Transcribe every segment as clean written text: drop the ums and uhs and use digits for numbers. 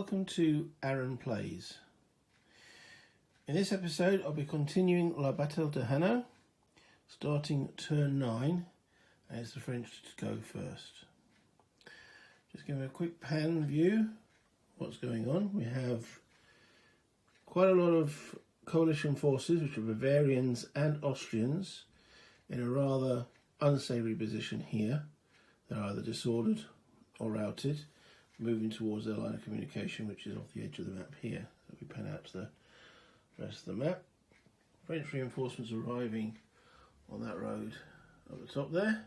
welcome to Aaron Plays. In this episode I'll be continuing La Bataille de Hanau, starting turn 9, and it's the French to go first. Just give me a quick pan view of what's going on. We have quite a lot of coalition forces, which are Bavarians and Austrians, in a rather unsavoury position here. They're either disordered or routed, moving towards their line of communication, which is off the edge of the map here. So we pan out to the rest of the map. French reinforcements arriving on that road up the top there.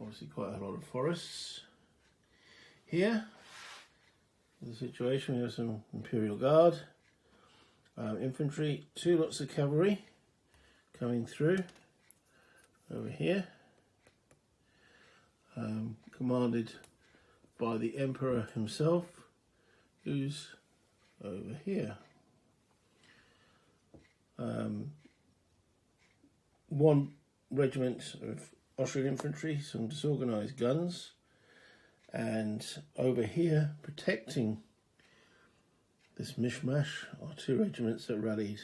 Obviously quite a lot of forests. Here, the situation, we have some Imperial Guard, infantry, 2 lots of cavalry coming through over here, commanded by the Emperor himself, who's over here. 1 regiment of Austrian infantry, some disorganised guns, and over here, protecting this mishmash, are 2 regiments that rallied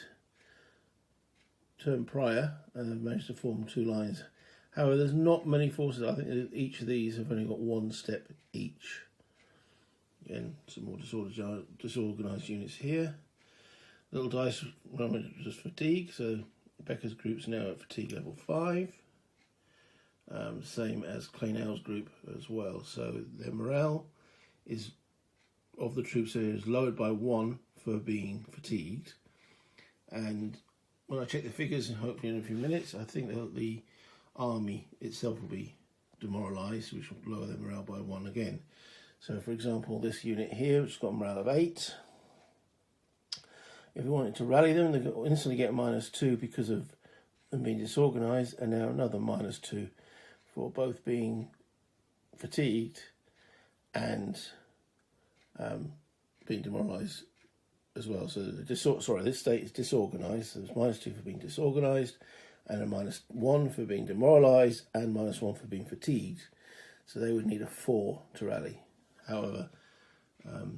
term prior and have managed to form 2 lines. However, there's not many forces. I think that each of these have only got 1 step each. Again, some more disorganised units here. Little dice run just fatigue, so Becker's group's now at fatigue level 5. Same as Kleinau's group as well. So their morale is, of the troops here, is lowered by 1 for being fatigued. And when I check the figures, and hopefully in a few minutes, I think that the army itself will be demoralised, which will lower their morale by 1 again. So for example, this unit here, which has got a morale of 8, if we wanted to rally them, they instantly get -2 because of them being disorganised, and now another -2 for both being fatigued and being demoralised as well. So this state is disorganised, so there's -2 for being disorganised, and a -1 for being demoralised, and -1 for being fatigued. So they would need a 4 to rally. However, a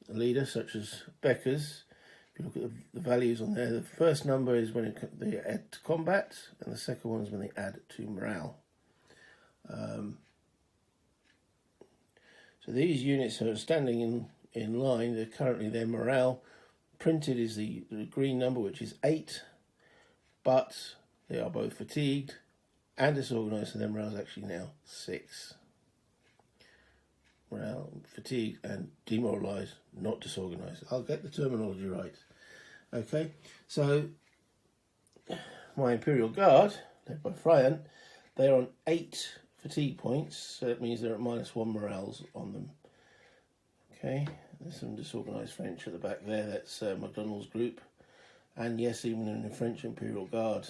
leader such as Becker's, if you look at the values on there, the first number is when they add to combat, and the second one is when they add to morale. So these units are standing in line. They're currently, their morale printed is the green number, which is 8, but they are both fatigued and disorganised, so their morale is actually now 6. Morale, fatigued and demoralised, not disorganised. I'll get the terminology right. Okay, so my Imperial Guard, led by Friant, they're on 8 fatigue points, so that means they're at -1 morales on them. Okay, there's some disorganised French at the back there, that's MacDonald's group. And yes, even in the French Imperial Guard,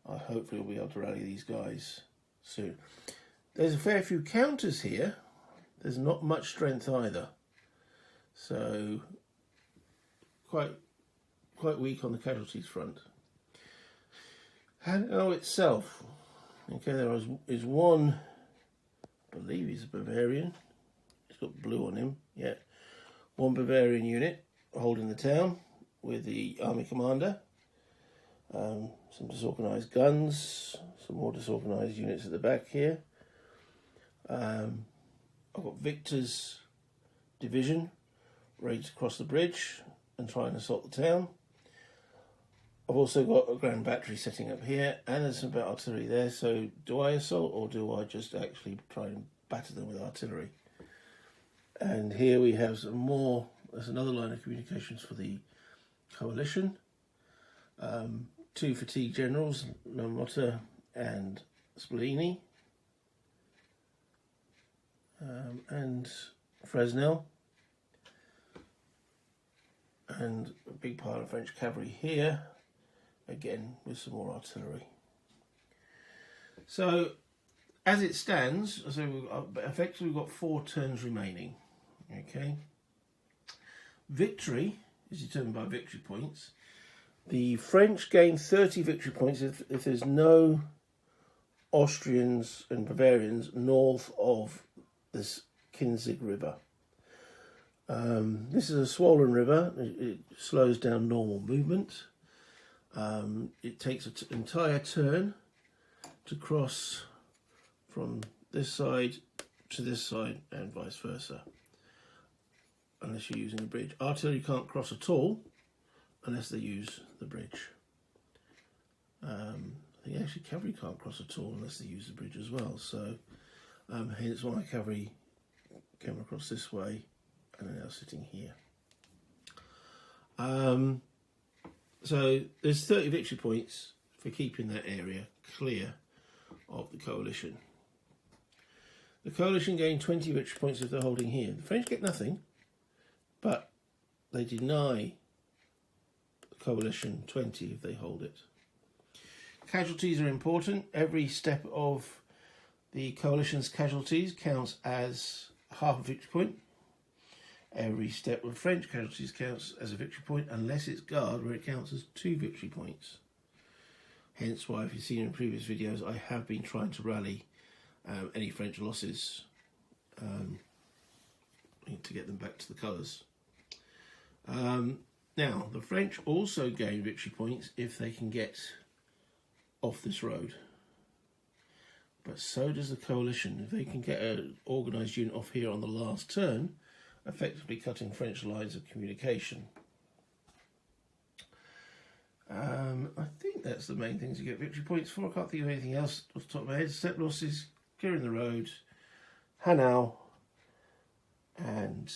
I hopefully will be able to rally these guys soon. There's a fair few counters here. There's not much strength either. So quite weak on the casualties front. Hanau itself, okay, there is 1, I believe he's a Bavarian. He's got blue on him, yeah. 1 Bavarian unit holding the town with the army commander. Some disorganised guns, some more disorganised units at the back here. I've got Victor's division ready to cross the bridge and try and assault the town. I've also got a grand battery setting up here, and there's some artillery there. So do I assault, or do I just actually try and batter them with artillery? And here we have some more. There's another line of communications for the coalition. 2 fatigue generals, Lamotta and Spallini, and Fresnel, and a big pile of French cavalry here, again with some more artillery. So as it stands, so effectively we've got 4 turns remaining. Okay, victory is determined by victory points. The French gain 30 victory points if there's no Austrians and Bavarians north of this Kinzig River. This is a swollen river. It slows down normal movement. It takes an entire turn to cross from this side to this side and vice versa, unless you're using a bridge. Artillery can't cross at all unless they use the bridge. I think actually cavalry can't cross at all unless they use the bridge as well. So hence why cavalry came across this way and are now sitting here. So there's 30 victory points for keeping that area clear of the coalition. The coalition gain 20 victory points if they're holding here. The French get nothing, but they deny the coalition 20 if they hold it. Casualties are important. Every step of the coalition's casualties counts as half a victory point. Every step of French casualties counts as a victory point, unless it's guard, where it counts as 2 victory points. Hence why, if you've seen in previous videos, I have been trying to rally any French losses to get them back to the colours. Now, the French also gain victory points if they can get off this road. But so does the coalition. If they can get an organised unit off here on the last turn, effectively cutting French lines of communication. I think that's the main things you get victory points for. I can't think of anything else off the top of my head. Step losses, clearing the road, Hanau, and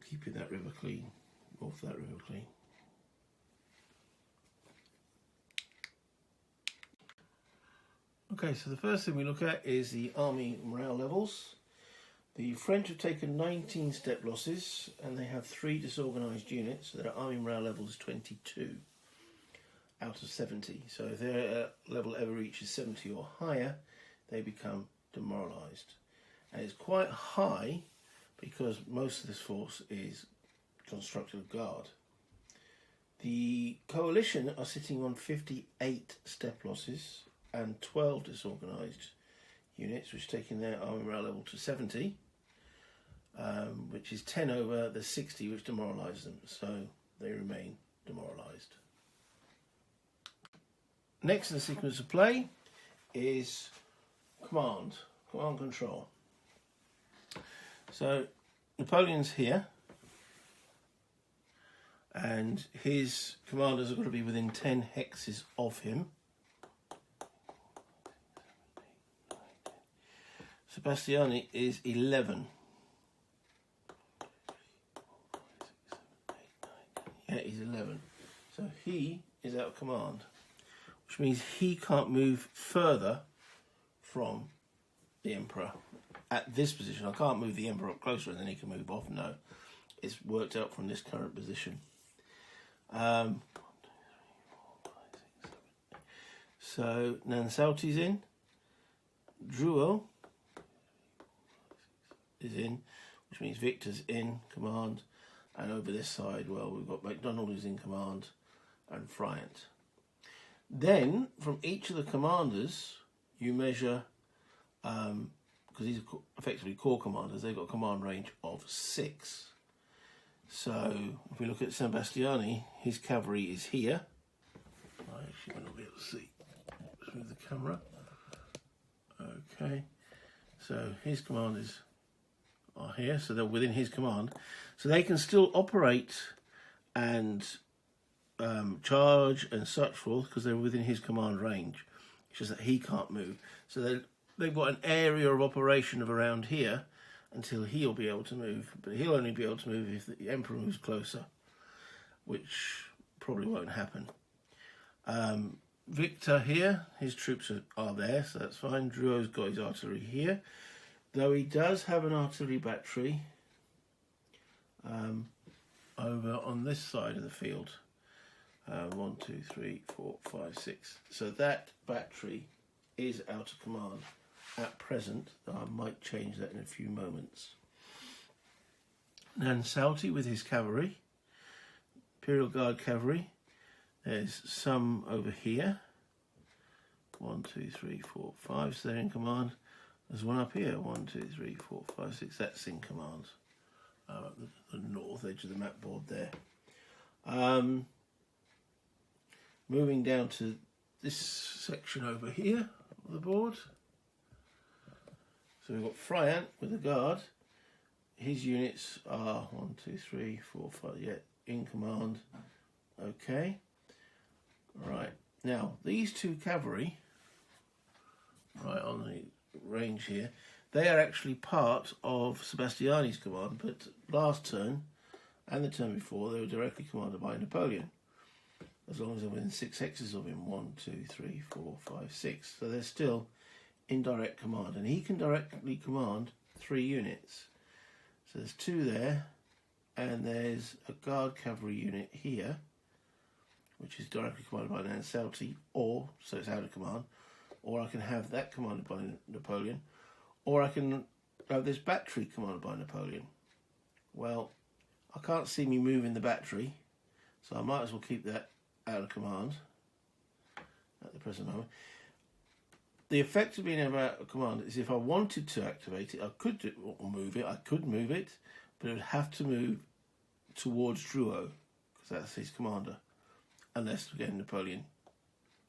keeping that river clean, off that river clean. Okay, so the first thing we look at is the army morale levels. The French have taken 19 step losses and they have 3 disorganised units, so their army morale level is 22 out of 70. So if their level ever reaches 70 or higher, they become demoralised. And it's quite high because most of this force is constructed of guard. The coalition are sitting on 58 step losses and 12 disorganised units, which is taking their army morale level to 70. Which is 10 over the 60 which demoralised them, so they remain demoralised. Next in the sequence of play is command control. So Napoleon's here, and his commanders are going to be within 10 hexes of him. Sebastiani is 11. Yeah, he's 11. So he is out of command, which means he can't move further from the Emperor at this position. I can't move the Emperor up closer and then he can move off. No, it's worked out from this current position. So Nansalti's in, Drouot is in, which means Victor's in command. And over this side, well, we've got MacDonald who's in command and Friant. Then, from each of the commanders, you measure, because these are effectively corps commanders, they've got a command range of 6. So, if we look at Sebastiani, his cavalry is here. I actually might not be able to see. Let's move the camera. Okay. So, his commanders are here, so they're within his command. So they can still operate and charge and such forth because they're within his command range. It's just that he can't move. So they've got an area of operation of around here until he'll be able to move. But he'll only be able to move if the Emperor moves closer, which probably won't happen. Victor here, his troops are there, so that's fine. Drouot's got his artillery here. Though he does have an artillery battery over on this side of the field. 1, 2, 3, 4, 5, 6. So that battery is out of command at present. I might change that in a few moments. Nansalti with his cavalry. Imperial Guard cavalry. There's some over here. 1, 2, 3, 4, 5. So they're in command. There's one up here. 1, 2, 3, 4, 5, 6. That's in command. the north edge of the map board there. Moving down to this section over here of the board. So we've got Fryant with a guard. His units are 1, 2, 3, 4, 5, yeah, in command. Okay. Right. Now, these two cavalry, right on the range here, they are actually part of Sebastiani's command, but last turn and the turn before, they were directly commanded by Napoleon. As long as they're within 6 hexes of him, 1, 2, 3, 4, 5, 6. So they're still in direct command, and he can directly command 3 units. So there's 2 there, and there's a guard cavalry unit here, which is directly commanded by Nansalti, or, so it's out of command, or I can have that commanded by Napoleon, or I can have this battery commanded by Napoleon. Well, I can't see me moving the battery, so I might as well keep that out of command at the present moment. The effect of being out of command is if I wanted to activate it, I could do, or move it. I could move it, but it would have to move towards Drouot, because that's his commander. Unless, again, Napoleon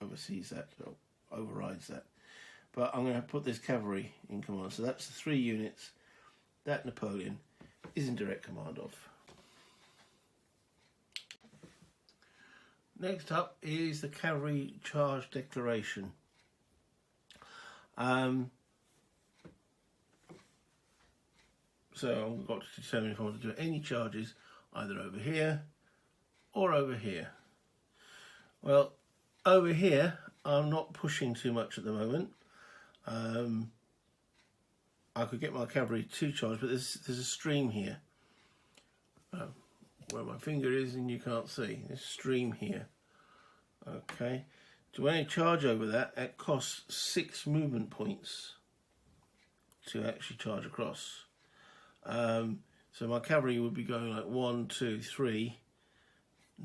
oversees that, or overrides that. But I'm going to put this cavalry in command. So that's the 3 units that Napoleon is in direct command of. Next up is the cavalry charge declaration. So I've got to determine if I want to do any charges either over here or over here. Well, over here I'm not pushing too much at the moment. I could get my cavalry to charge, but there's a stream here. Where my finger is and you can't see. There's a stream here. Okay. To any charge over that, it costs 6 movement points to actually charge across. So my cavalry would be going like 1, 2, 3,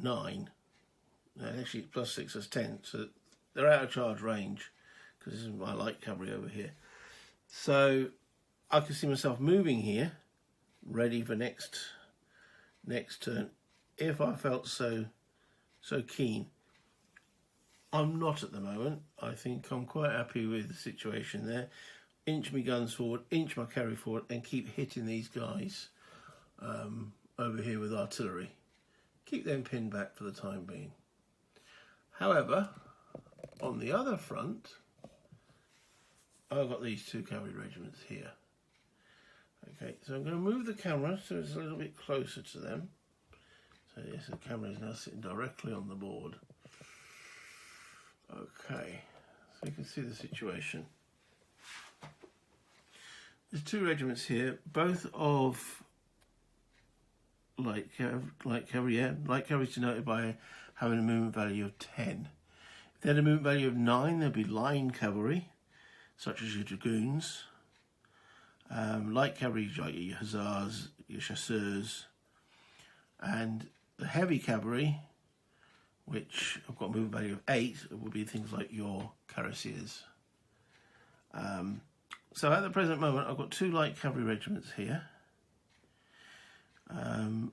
9. And actually plus 6, that's 10. So they're out of charge range, because this is my light cavalry over here. So I can see myself moving here, ready for next turn, if I felt so keen. I'm not at the moment. I think I'm quite happy with the situation there. Inch my guns forward, inch my cavalry forward, and keep hitting these guys over here with artillery. Keep them pinned back for the time being. However, on the other front, I've got these 2 cavalry regiments here. Okay, so I'm going to move the camera so it's a little bit closer to them. So yes, the camera is now sitting directly on the board. Okay, so you can see the situation. There's 2 regiments here, both of light cavalry. Yeah, light cavalry is denoted by having a movement value of 10. If they had a movement value of 9, there'd be line cavalry, such as your dragoons. Light cavalry, like your hussars, your chasseurs, and the heavy cavalry, which I've got a movement value of 8, would be things like your cuirassiers. So at the present moment, I've got 2 light cavalry regiments here, and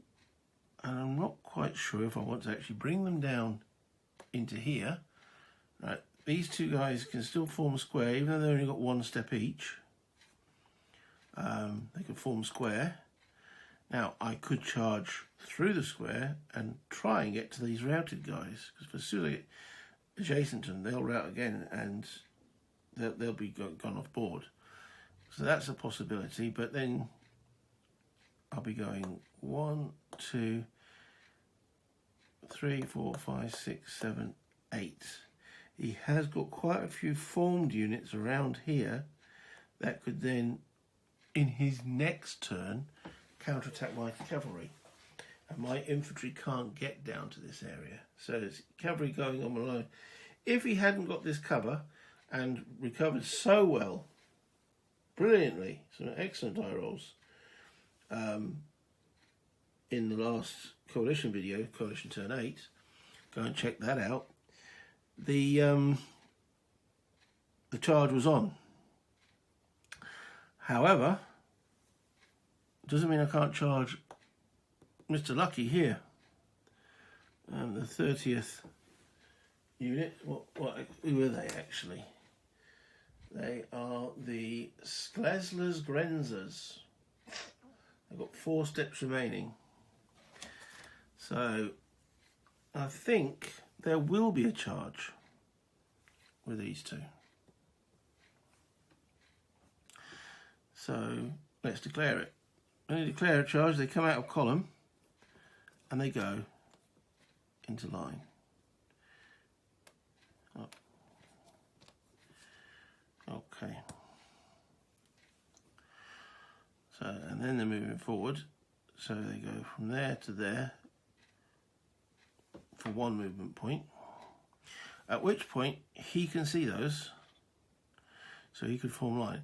I'm not quite sure if I want to actually bring them down into here. Right, these 2 guys can still form a square, even though they've only got 1 step each. They can form square. Now, I could charge through the square and try and get to these routed guys, because as soon as I get adjacent to them, they'll rout again and they'll be gone off board. So that's a possibility, but then I'll be going 1, 2, 3, 4, 5, 6, 7, 8. He has got quite a few formed units around here that could then, in his next turn, counterattack my cavalry. And my infantry can't get down to this area. So it's cavalry going on alone. If he hadn't got this cover and recovered so well, brilliantly, some excellent die rolls, in the last coalition video, coalition turn 8, go and check that out. The charge was on. However, Doesn't mean I can't charge Mr. Lucky here. The 30th unit. Who are they actually? They are the Sklasler's Grenzers. They've got 4 steps remaining. So I think there will be a charge with these two. So let's declare it. When you declare a charge, they come out of column and they go into line. Up. Okay. So, and then they're moving forward. So they go from there to there for 1 movement point. At which point he can see those. So he could form line.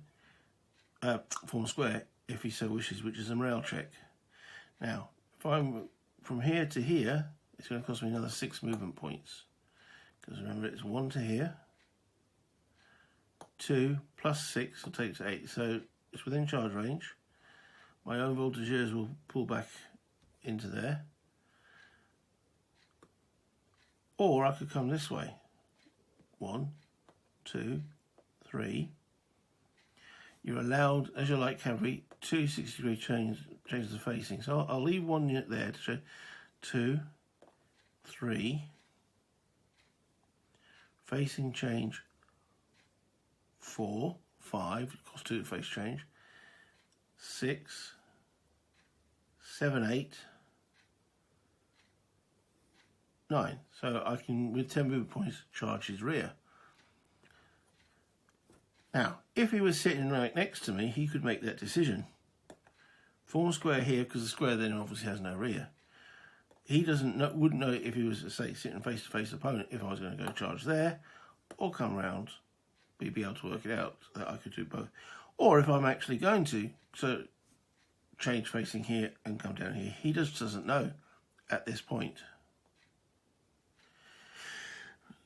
Form a square if he so wishes, which is a morale check. Now, if I'm from here to here, it's going to cost me another 6 movement points. Because remember, it's 1 to here, 2 plus 6 will take to 8. So it's within charge range. My own voltigeurs will pull back into there. Or I could come this way. 1, 2, 3. You're allowed, as your light cavalry, 2 60-degree changes of facing. So I'll leave 1 unit there to show 2, 3. Facing change 4, 5. Cost 2 to face change. 6, 7, 8, 9. So I can, with 10 movement points, charge his rear. Now, if he was sitting right next to me, he could make that decision. Form a square here, because the square then obviously has no rear. He wouldn't know if he was, say, sitting face-to-face opponent, if I was going to go charge there, or come round, we'd be able to work it out that I could do both. Or if I'm actually going to, so change facing here and come down here, he just doesn't know at this point.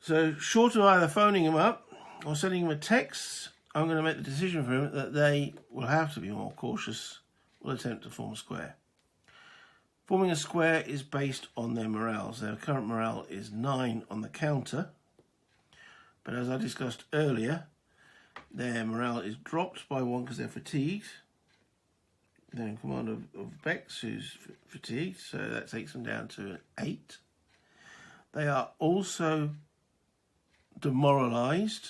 So short of either phoning him up or sending him a text, I'm going to make the decision for him that they will have to be more cautious, will attempt to form a square. Forming a square is based on their morales. Their current morale is 9 on the counter, but as I discussed earlier, their morale is dropped by 1 because they're fatigued. They're in command of Bex, who's fatigued, so that takes them down to an 8. They are also demoralised.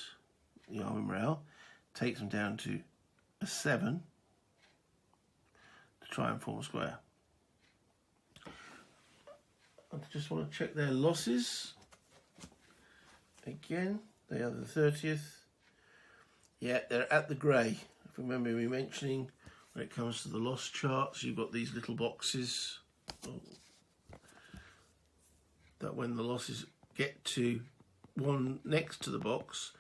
The army morale takes them down to a 7 to try and form a square. I just want to check their losses. Again, they are the 30th. Yeah, they're at the grey. If you remember me mentioning, when it comes to the loss charts, you've got these little boxes that when the losses get to 1 next to the box,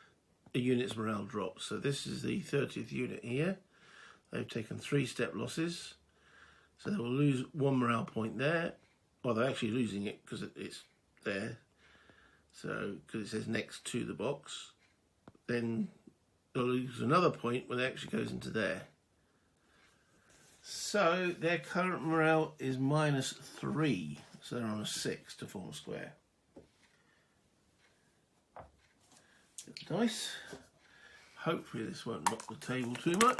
a unit's morale drops. So this is the 30th unit here. They've taken 3 step losses. So they will lose 1 morale point there. Well, they're actually losing it because it's there. So, because it says next to the box. Then they'll lose another point when it actually goes into there. So their current morale is -3. So they're on a 6 to form a square. Get the dice. Hopefully this won't knock the table too much.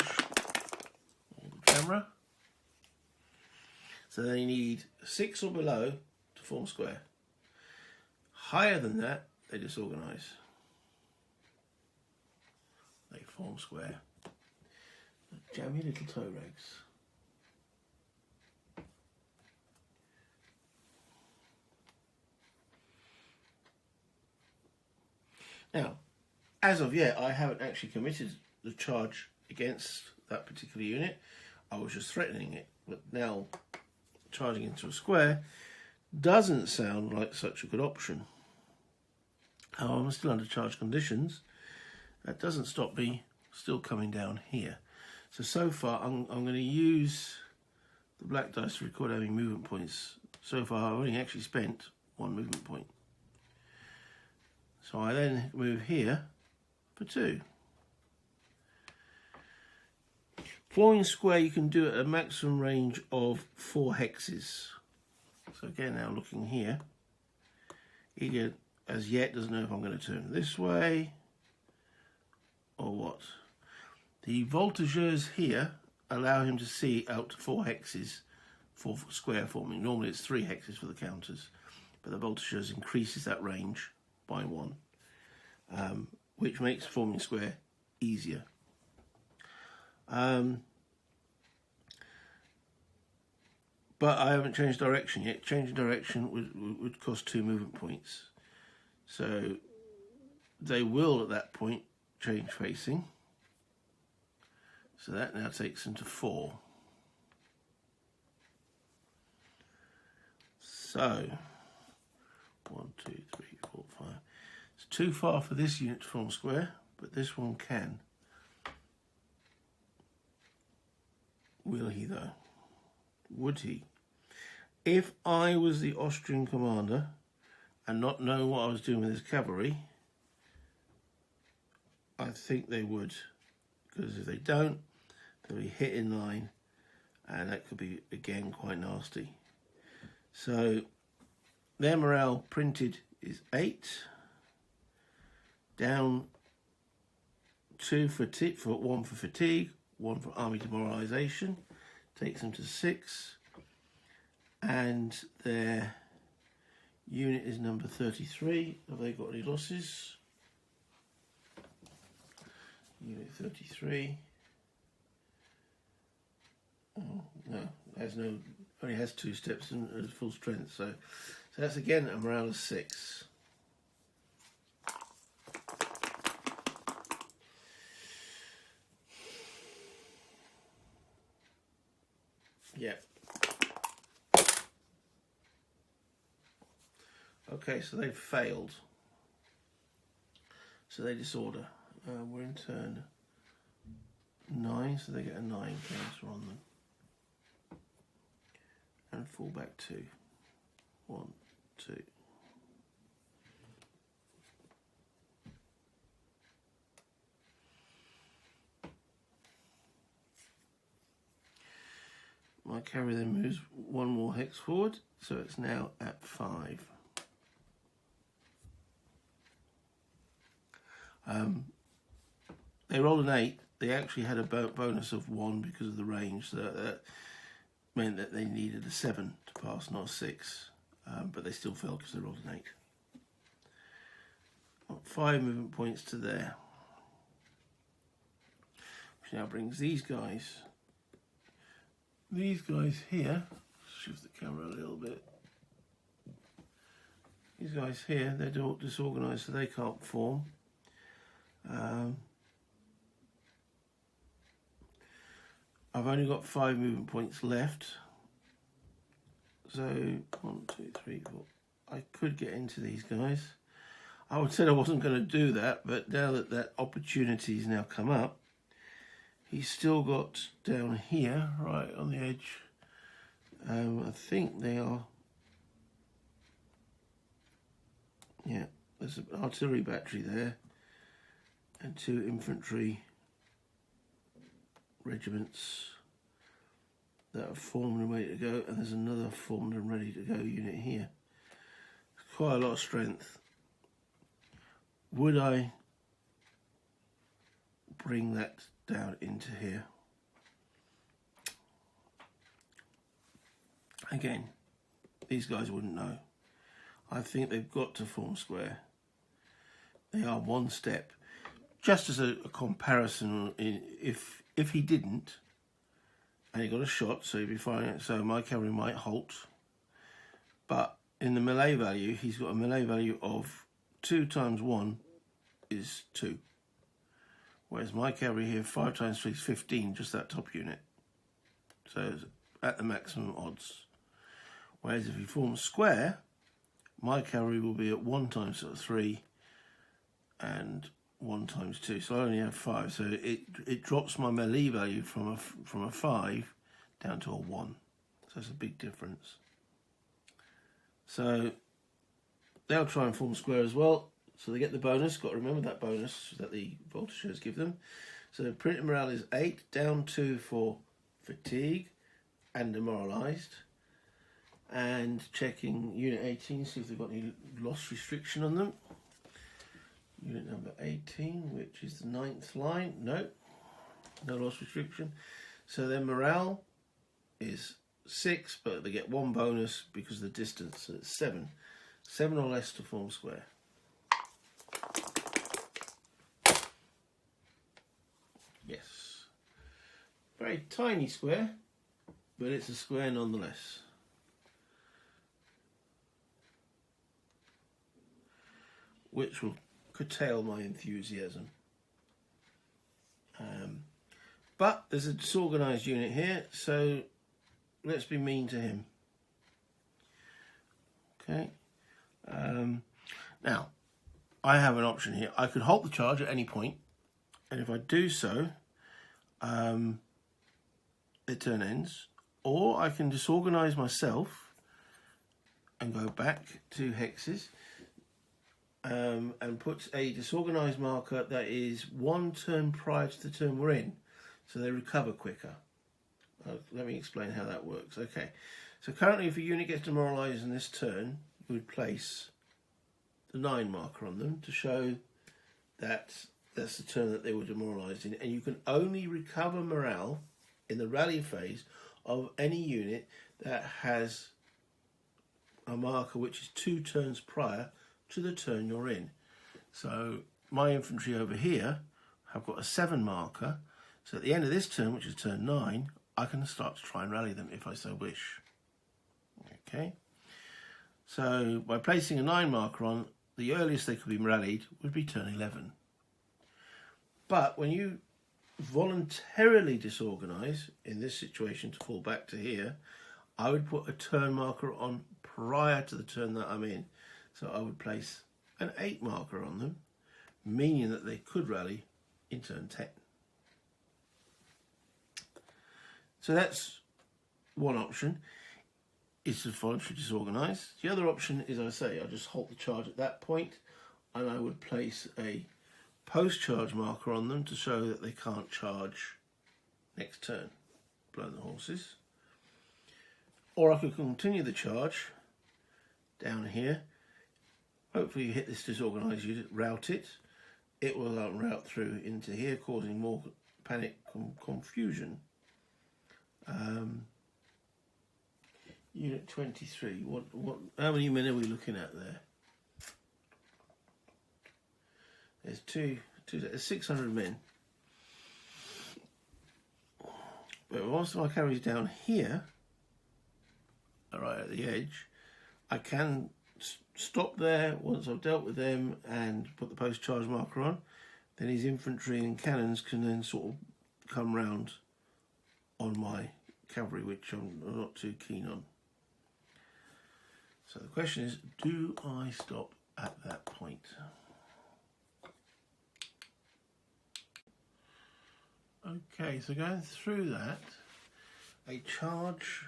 Or the camera. So they need 6 or below to form a square. Higher than that, they disorganise. They form square. Jam your little toe rags. Now, as of yet, I haven't actually committed the charge against that particular unit. I was just threatening it. But now, charging into a square doesn't sound like such a good option. I'm still under charge conditions. That doesn't stop me still coming down here. So far, I'm going to use the black dice to record how many movement points. So far, I've only actually spent 1 movement point. So I then move here for 2. Forming square you can do at a maximum range of 4 hexes. So again, now looking here, Egan as yet doesn't know if I'm going to turn this way or what. The voltigeurs here allow him to see out to 4 hexes for square forming. Normally it's 3 hexes for the counters, but the voltigeurs increases that range by 1, which makes forming square easier. But I haven't changed direction yet. Changing direction would cost 2 movement points. So they will at that point change facing. So that now takes them to 4. So 1, 2, 3, 4, 5. It's too far for this unit to form square, but this one can. Will he though? Would he? If I was the Austrian commander and not know what I was doing with his cavalry, I think they would. Because if they don't, they'll be hit in line, and that could be, again, quite nasty. So their morale printed is 8. Down 2 for 1 for fatigue, 1 for army demoralisation. Takes them to 6. And their unit is number 33. Have they got any losses? Unit 33. Oh, no, only has 2 steps and full strength. So that's again a morale of 6. Yeah. Okay, so they've failed. So they disorder. We're in turn 9, so they get a 9 counter on them. And fall back 2. 1, 2. My cavalry then moves 1 more hex forward, so it's now at 5. They rolled an 8. They actually had a bonus of 1 because of the range, so that meant that they needed a 7 to pass, not a 6. But they still failed because they rolled an 8. 5 movement points to there. Which now brings these guys here. Shift the camera a little bit. These guys here, they're disorganised, so they can't form. I've only got 5 movement points left. So 1, 2, 3, 4. I could get into these guys. I would say I wasn't going to do that, but now that that opportunity's now come up, he's still got down here, right on the edge. I think they are. Yeah, there's an artillery battery there, and 2 infantry regiments that are formed and ready to go, and there's another formed and ready to go unit here. Quite a lot of strength. Would I bring that down into here? Again, these guys wouldn't know. I think they've got to form square. They are 1 step. Just as a comparison, if he didn't, and he got a shot, so he'd be firing. So my cavalry might halt. But in the melee value, he's got a melee value of 2 times 1 is 2. Whereas my cavalry here, 5 times 3 is 15, just that top unit. So it's at the maximum odds. Whereas if he forms square, my cavalry will be at 1 times 3 and 1 times 2. So I only have 5. So it drops my melee value from a 5 down to a 1. So it's a big difference. So they'll try and form square as well. So they get the bonus. Got to remember that bonus that the voltigeurs give them. So the printed morale is 8, down 2 for fatigue and demoralised. And checking Unit 18, see if they've got any loss restriction on them. Unit number 18, which is the 9th line. No loss restriction. So their morale is 6, but they get 1 bonus because of the distance. So it's 7. 7 or less to form square. Yes. Very tiny square, but it's a square nonetheless. Which will curtail my enthusiasm. But there's a disorganised unit here, so let's be mean to him. Okay. Now, I have an option here. I could halt the charge at any point, and if I do so, the turn ends. Or I can disorganise myself and go back 2 hexes. And put a disorganised marker that is 1 turn prior to the turn we're in, so they recover quicker. Let me explain how that works. Okay, so currently if a unit gets demoralised in this turn, you would place the 9 marker on them to show that that's the turn that they were demoralised in, and you can only recover morale in the rally phase of any unit that has a marker which is 2 turns prior to the turn you're in. So my infantry over here have got a 7 marker, so at the end of this turn, which is turn 9, I can start to try and rally them if I so wish. Okay, so by placing a 9 marker on, the earliest they could be rallied would be turn 11. But when you voluntarily disorganise, in this situation to fall back to here, I would put a turn marker on prior to the turn that I'm in. So I would place an 8 marker on them, meaning that they could rally in turn 10. So that's one option, is to voluntarily disorganise. The other option is, I say, I just halt the charge at that point, and I would place a post-charge marker on them to show that they can't charge next turn, blow the horses. Or I could continue the charge down here. Hopefully you hit this disorganised unit, route it. It will route through into here, causing more panic and confusion. Unit 23. How many men are we looking at there? There's 600 men. But whilst my cavalry's down here, right at the edge, I can stop there once I've dealt with them and put the post-charge marker on. Then his infantry and cannons can then sort of come round on my cavalry, which I'm not too keen on. So the question is, do I stop at that point? Okay, so going through that, a charge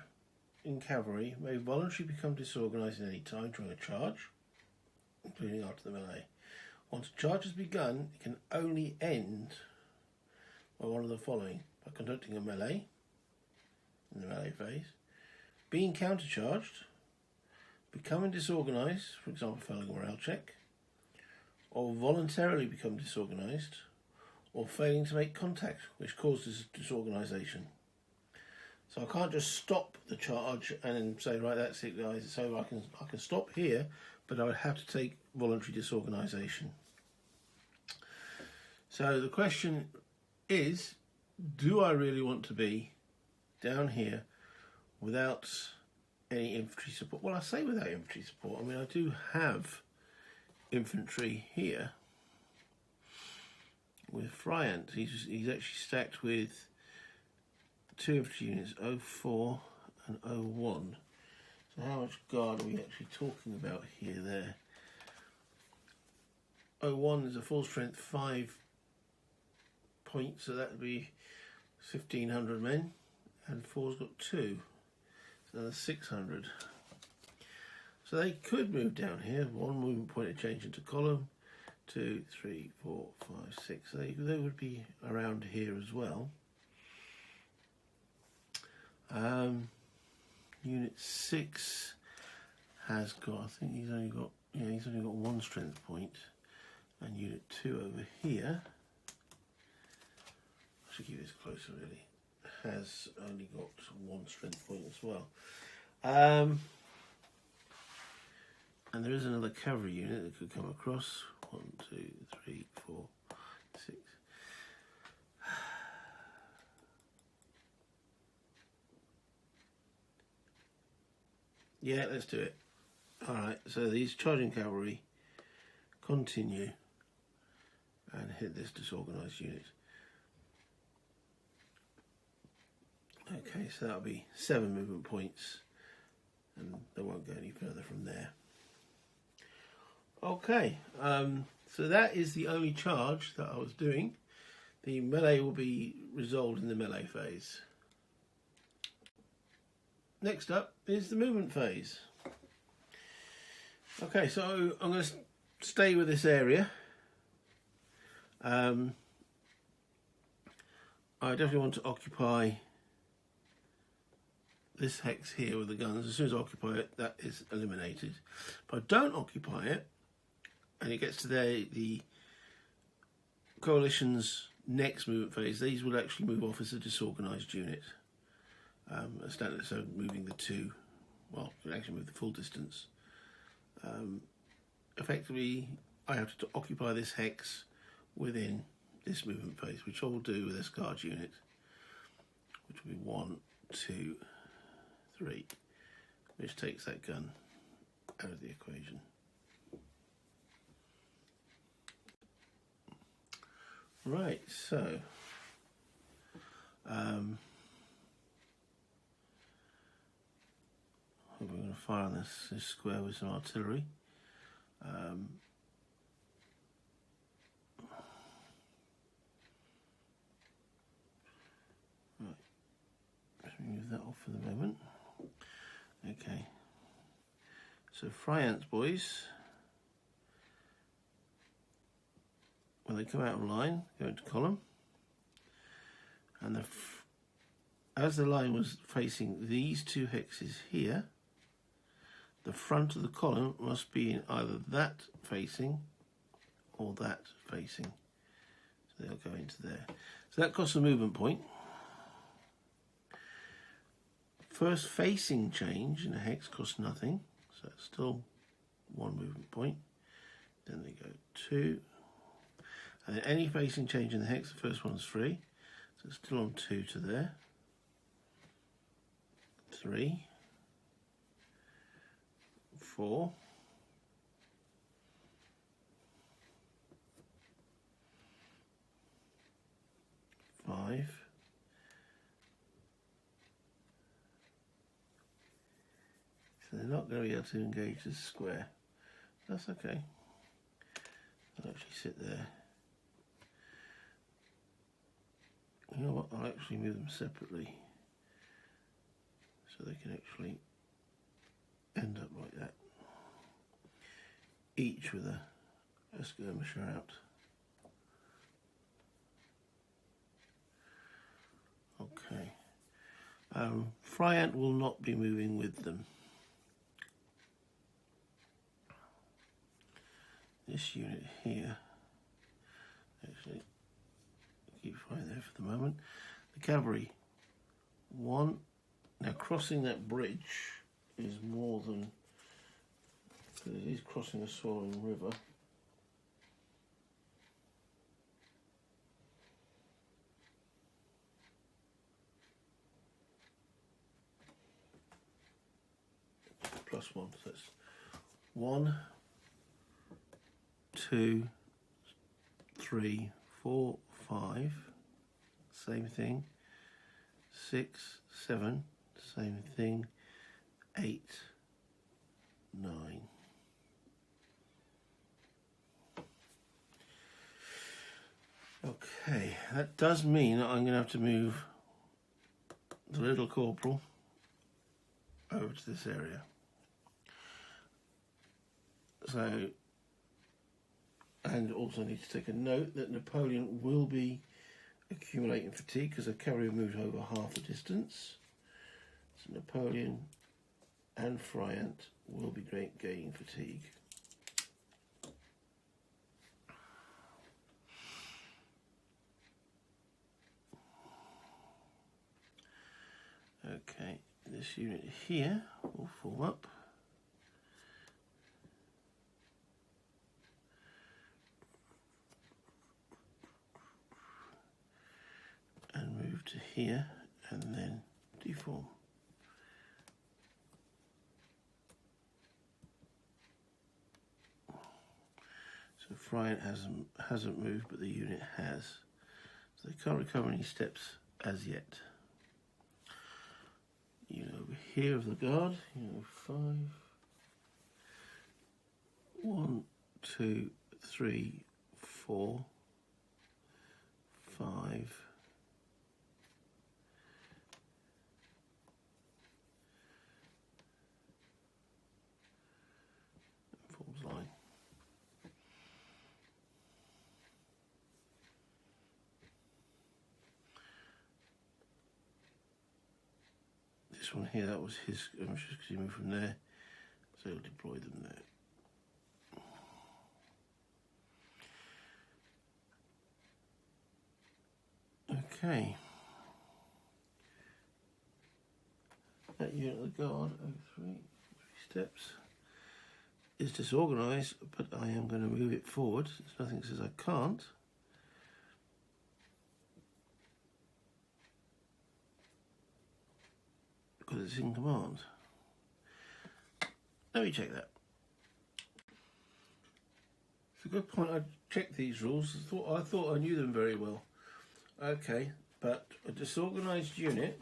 in cavalry may voluntarily become disorganised at any time during a charge, including after the melee. Once a charge has begun, it can only end by one of the following: by conducting a melee in the melee phase, being countercharged, becoming disorganised, for example failing a morale check, or voluntarily become disorganised, or failing to make contact, which causes disorganisation. So I can't just stop the charge and then say, right, that's it, guys. So I can stop here, but I would have to take voluntary disorganisation. So the question is, do I really want to be down here without any infantry support? Well, I say without infantry support. I mean, I do have infantry here with Friant. He's actually stacked with 2 infantry units, 04 and 01. So how much guard are we actually talking about here there? 01 is a full strength 5 points, so that would be 1,500 men, and 4's got 2, so that's 600. So they could move down here, 1 movement point of change into column, 2, 3, 4, 5, 6. So they would be around here as well. Unit 6 has got, I think he's only got one strength point, and Unit 2 over here, I should keep this closer really, has only got one strength point as well. And there is another cavalry unit that could come across. 1, 2, 3, 4, 6. Yeah, let's do it. Alright, so these charging cavalry continue and hit this disorganised unit. Okay, so that'll be 7 movement points, and they won't go any further from there. Okay, so that is the only charge that I was doing. The melee will be resolved in the melee phase. Next up is the movement phase. Okay, so I'm going to stay with this area. I definitely want to occupy this hex here with the guns. As soon as I occupy it, that is eliminated. If I don't occupy it, and it gets to the coalition's next movement phase, these will actually move off as a disorganised unit. So moving the two, well, you can actually move the full distance. Effectively, I have to occupy this hex within this movement phase, which I will do with this guard unit, which will be 1, 2, 3, which takes that gun out of the equation. Right, so we're going to fire on this square with some artillery. Right, let's remove that off for the moment. Okay, so Fryants boys, when they come out of line, go into column, and as the line was facing these two hexes here, the front of the column must be in either that facing or that facing. So they'll go into there. So that costs a movement point. First facing change in a hex costs nothing, so it's still 1 movement point. Then they go 2. And then any facing change in the hex, the first one's free. So it's still on 2 to there. 3. 4. 5. 'So they're not going to be able to engage this square. That's okay. I'll actually sit there. You know what? I'll actually move them separately so they can actually end up like that. Each with a skirmisher out. Okay. Fryant will not be moving with them. This unit here, actually, keep Fryant there for the moment. The cavalry, 1. Now crossing that bridge is more than, because it is crossing a swollen river. +1, so that's 1, 2, 3, 4, 5, same thing, 6, 7, same thing, 8, 9. Okay, that does mean that I'm going to have to move the little corporal over to this area. So, And also need to take a note that Napoleon will be accumulating fatigue because the cavalry moved over half the distance. So Napoleon and Friant will be gaining fatigue. Okay, this unit here will form up. And move to here and then deform. So Friant hasn't moved, but the unit has. So they can't recover any steps as yet. Unit over here of the guard, unit 5. 1, 2, 3, 4, 5. Forms line. This one here, that was his because he moved from there, so he'll deploy them there. Okay. That unit of the guard, 3 steps, is disorganised, but I am going to move it forward. There's nothing that says I can't. Because it's in command. Let me check that. It's a good point. I checked these rules. I thought I knew them very well. Okay, but a disorganised unit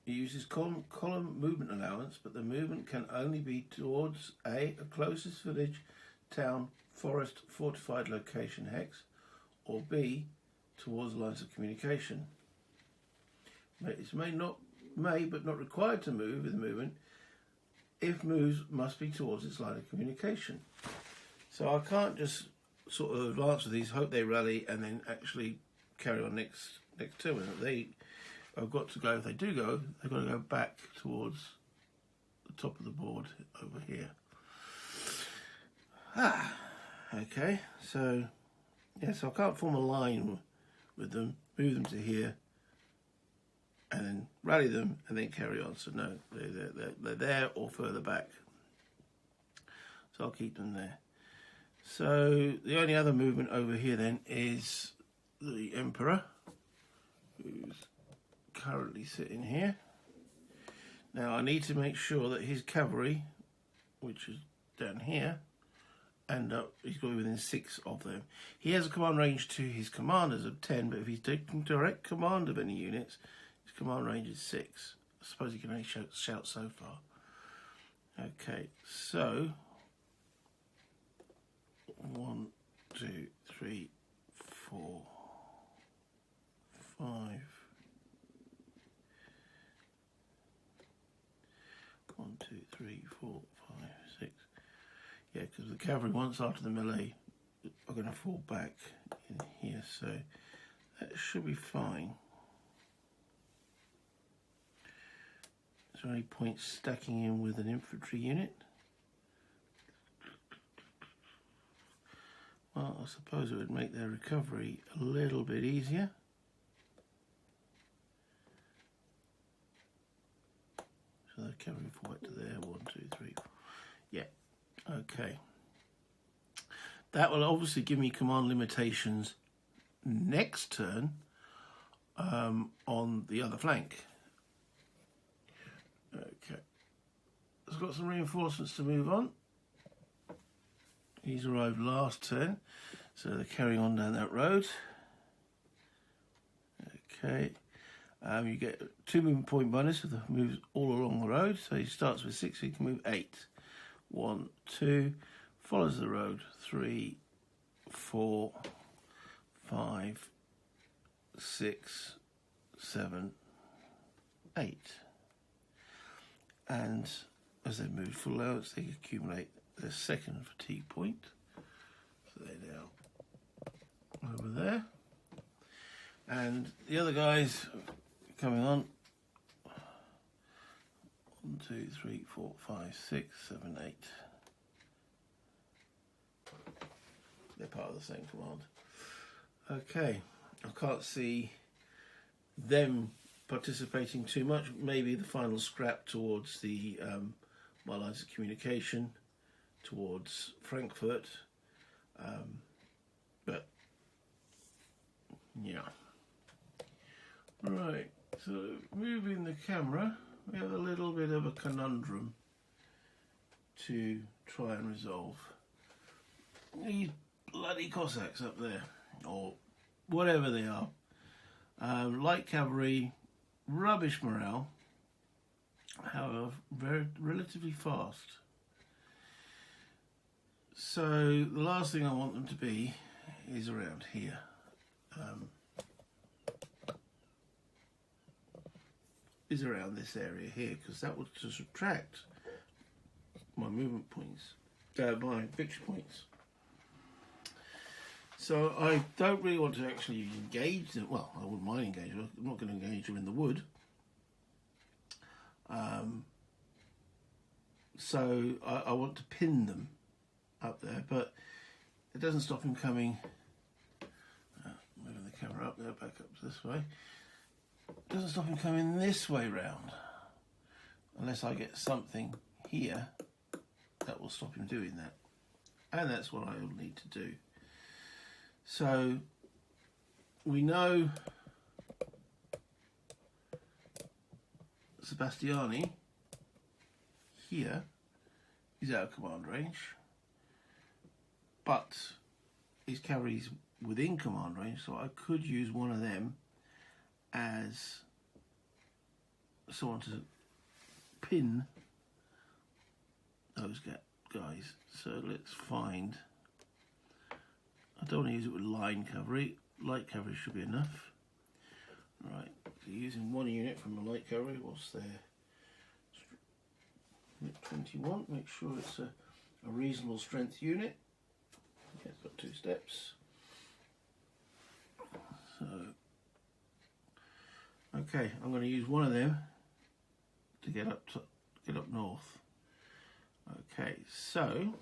uses column movement allowance, but the movement can only be towards A, a closest village, town, forest, fortified location hex, or B, towards lines of communication. It may but not required to move with the movement. If moves, must be towards its line of communication. So I can't just sort of advance with these, hope they rally, and then actually carry on next turn. I've got to go. If they do go, they've got to go back towards the top of the board over here. Okay. So so I can't form a line with them, move them to here, and then rally them, and then carry on. So no, they're there or further back. So I'll keep them there. So the only other movement over here then is the Emperor, who's currently sitting here. Now I need to make sure that his cavalry, which is down here, he's got to be within 6 of them. He has a command range to his commanders of 10, but if he's taking direct command of any units, his command range is 6. I suppose he can only shout so far. Okay, so 1, 2, 3, 4, 5. 1, 2, 3, 4, 5, 6. Yeah, because the cavalry, once after the melee, are going to fall back in here, so that should be fine. Is there any point stacking in with an infantry unit? Well, I suppose it would make their recovery a little bit easier. So the cavalry fall back to there, 1, 2, 3, 4. Yeah, okay. That will obviously give me command limitations next turn on the other flank. Okay. I've got some reinforcements to move on. He's arrived last turn, so they're carrying on down that road. Okay. You get 2 movement point bonus if the moves all along the road. So he starts with 6, so he can move 8. 1, 2, follows the road. 3, 4, 5, 6, 7, 8. And as they move full allowance, they accumulate their second fatigue point. So they're now over there. And the other guys coming on. 1, 2, 3, 4, 5, 6, 7, 8. They're part of the same command. Okay, I can't see them participating too much. Maybe the final scrap towards the my lines of communication towards Frankfurt, but yeah. Right, so moving the camera, we have a little bit of a conundrum to try and resolve. These bloody Cossacks up there, or whatever they are, light cavalry, rubbish morale, however, very relatively fast. So the last thing I want them to be is around here. Is around this area here, because that would to subtract my movement points, my victory points. So I don't really want to actually engage them. Well, I wouldn't mind engaging them. I'm not going to engage them in the wood. So I want to pin them up there, but it doesn't stop him coming. Moving the camera up there, back up this way. It doesn't stop him coming this way round, unless I get something here that will stop him doing that, and that's what I will need to do. So we know Sebastiani here is out of command range, but his cavalry's within command range, so I could use one of them as someone to pin those guys. So let's find, I don't want to use it with line cavalry, light cavalry should be enough. Right, so using one unit from the light cavalry, what's there? 21, make sure it's a reasonable strength unit. Yeah, it's got 2 steps. So, okay, I'm going to use one of them to get up north. Okay, so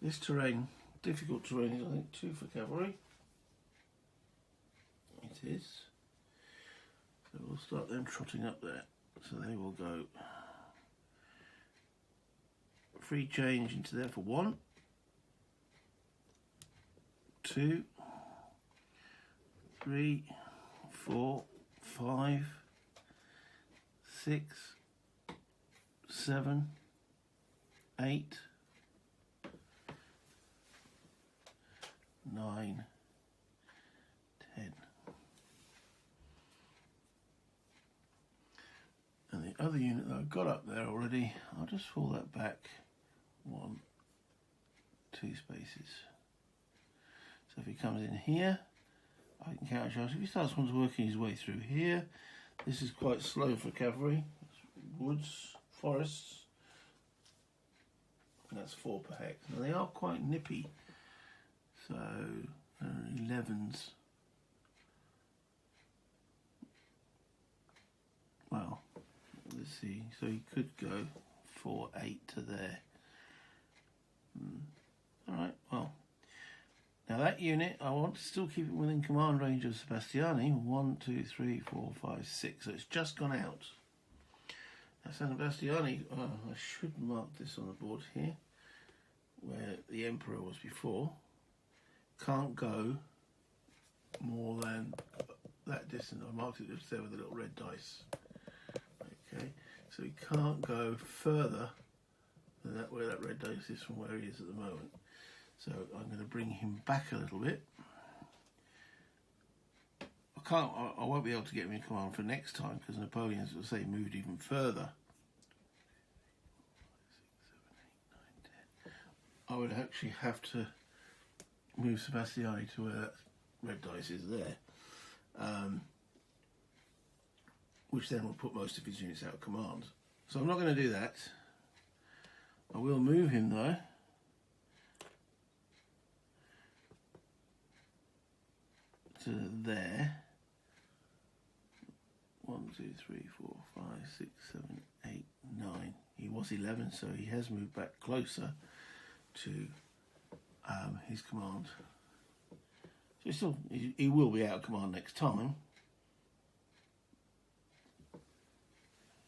this terrain, difficult terrain, is I think 2 for cavalry. It is. So we'll start them trotting up there. So they will go free change into there for 1, 2, 3, 4, 5, 6, 7, 8, 9, 10. And the other unit that I've got up there already, I'll just fall that back 1, 2 spaces. So if he comes in here, I can countercharge. If he starts working his way through here, this is quite slow for cavalry. It's woods, forests, and that's 4 per hex. Now they are quite nippy, so 11s. Well, let's see. So he could go 4, 8 to there. All right. Well. Now that unit, I want to still keep it within command range of Sebastiani. 1, 2, 3, 4, 5, 6. So it's just gone out. Now Sebastiani, I should mark this on the board here, where the Emperor was before. Can't go more than that distance. I marked it just there with a little red dice. Okay, so he can't go further than that, where that red dice is from where he is at the moment. So I'm going to bring him back a little bit. I won't be able to get him in command for next time because Napoleon, as I say, moved even further. 5, 6, 7, 8, 9, 10. I would actually have to move Sebastiani to where that red dice is there, which then will put most of his units out of command. So I'm not going to do that. I will move him though. To there. 1, 2, 3, 4, 5, 6, 7, 8, 9. He was 11, so he has moved back closer to his command. So he will be out of command next time.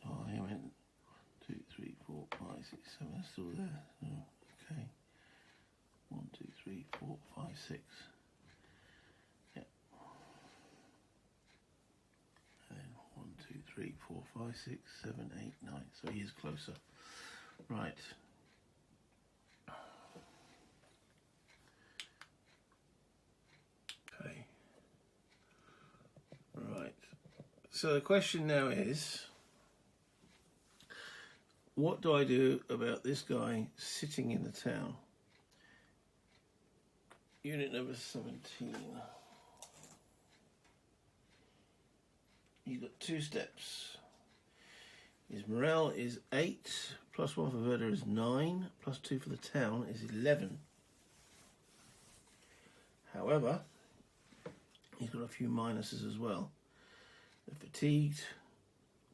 Oh, he went 2, 3, 4, 5, 6, 7. That's still there. Oh, okay. 1, 2, 3, 4, 5, 6. Yeah. And then 1, 2, 3, 4, 5, 6, 7, 8, 9. So he is closer. Right. Okay. Right. So the question now is, what do I do about this guy sitting in the town? Unit number 17. You've got 2 steps. His morale is 8, plus 1 for Verda is 9, plus 2 for the town is 11. However, he's got a few minuses as well. They're fatigued,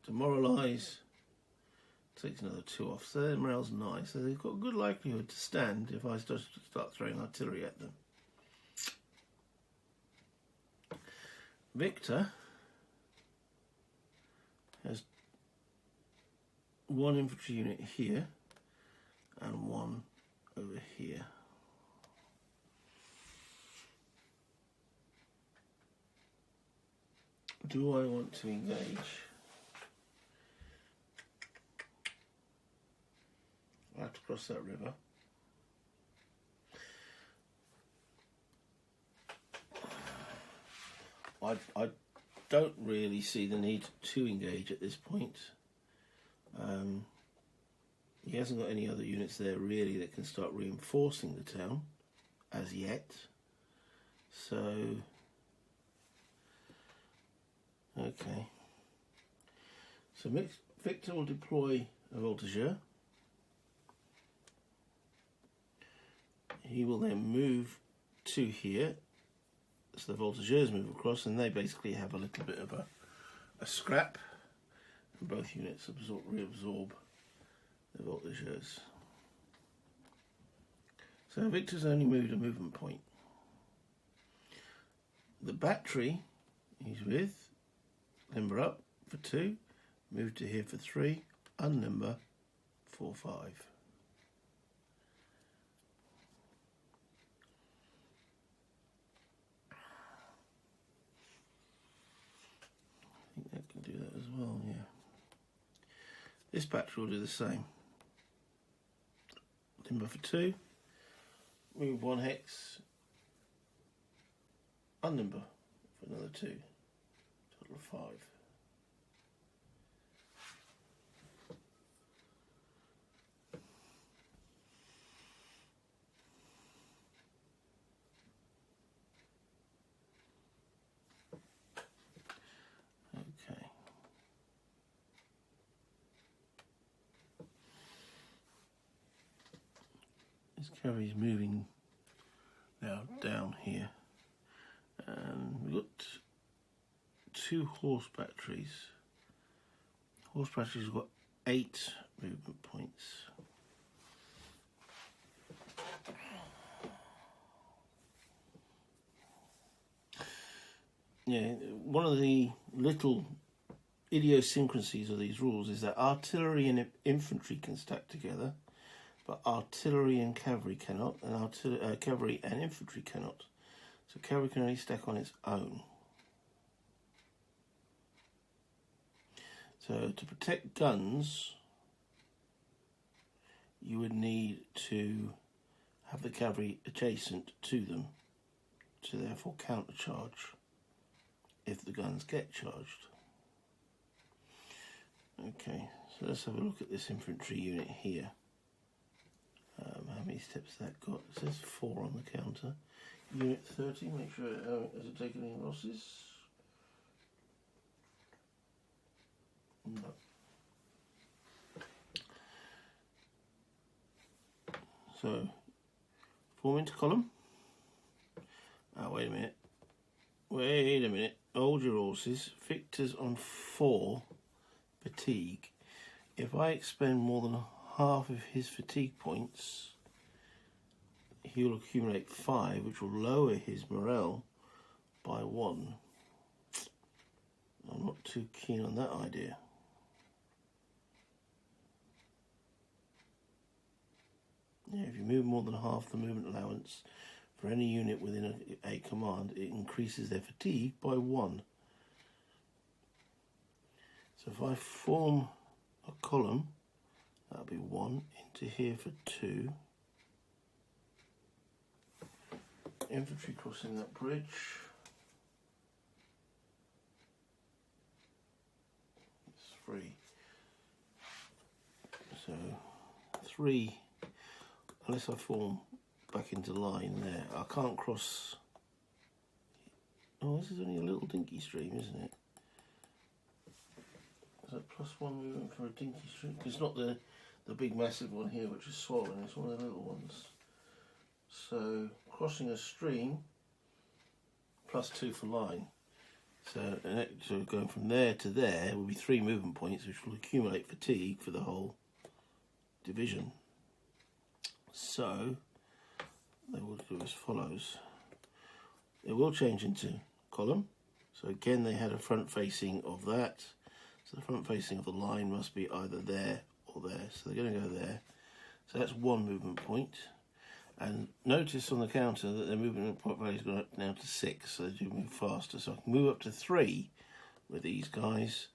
demoralised, takes another 2 off, so their morale's 9. So they've got a good likelihood to stand if I start throwing artillery at them. Victor has 1 infantry unit here and 1 over here. Do I want to engage? I have to cross that river. I don't really see the need to engage at this point. He hasn't got any other units there really that can start reinforcing the town as yet. So, okay. So Victor will deploy a voltigeur. He will then move to here. So the voltigeurs move across and they basically have a little bit of a scrap. And both units reabsorb the voltigeurs. So Victor's only moved a movement point. The battery he's with, limber up for 2, move to here for 3, unlimber 4, 5. I think that can do that as well, yeah. This battery will do the same. Limber for 2, move 1 hex, unlimber for another 2, total of 5. Okay. This cavalry is moving now down here, and we've got 2 horse batteries. Horse batteries have got 8 movement points. Yeah, one of the little idiosyncrasies of these rules is that artillery and infantry can stack together, but artillery and cavalry cannot, and cavalry and infantry cannot. So cavalry can only stack on its own. So to protect guns, you would need to have the cavalry adjacent to them to therefore countercharge if the guns get charged. Okay, so let's have a look at this infantry unit here. How many steps that got? It says 4 on the counter. Unit 30, make sure it hasn't taken any losses. No. So, form into column. Oh, wait a minute. Wait a minute. Hold your horses. Victor's on 4 fatigue. If I expend more than half of his fatigue points, he will accumulate 5, which will lower his morale by 1. I'm not too keen on that idea. Yeah, if you move more than half the movement allowance for any unit within a command, it increases their fatigue by 1. So if I form a column, that'll be 1 into here for 2. Infantry crossing that bridge. It's 3. So 3, unless I form back into line there, I can't cross. Oh, this is only a little dinky stream, isn't it? Is that +1 movement for a dinky stream? It's not the big massive one here which is swollen, it's one of the little ones. So crossing a stream +2 for line. So going from there to there will be 3 movement points, which will accumulate fatigue for the whole division. So they will do as follows. It will change into column. So again, they had a front facing of that. So the front facing of the line must be either there or there. So they're going to go there. So that's 1 movement point. And notice on the counter that their movement point value has gone up now to 6. So they do move faster. So I can move up to 3 with these guys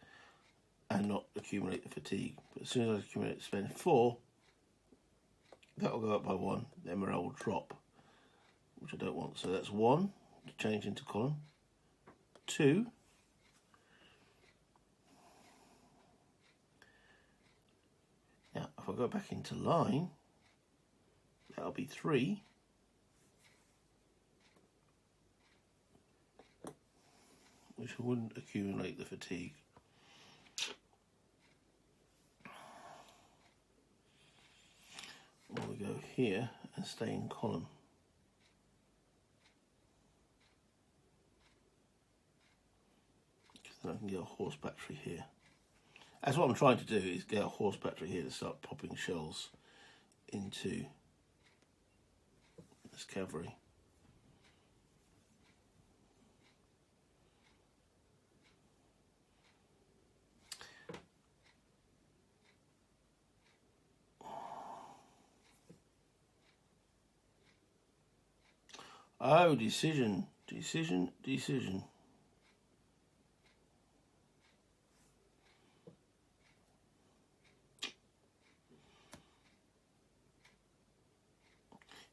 and not accumulate the fatigue. But as soon as I spend 4, that will go up by 1. Their morale will drop, which I don't want. So that's 1 to change into column. 2. Now, if I go back into line, that'll be 3. Which wouldn't accumulate the fatigue. Or we go here and stay in column. Because then I can get a horse battery here. That's what I'm trying to do, is get a horse battery here to start popping shells into this cavalry. Oh, decision.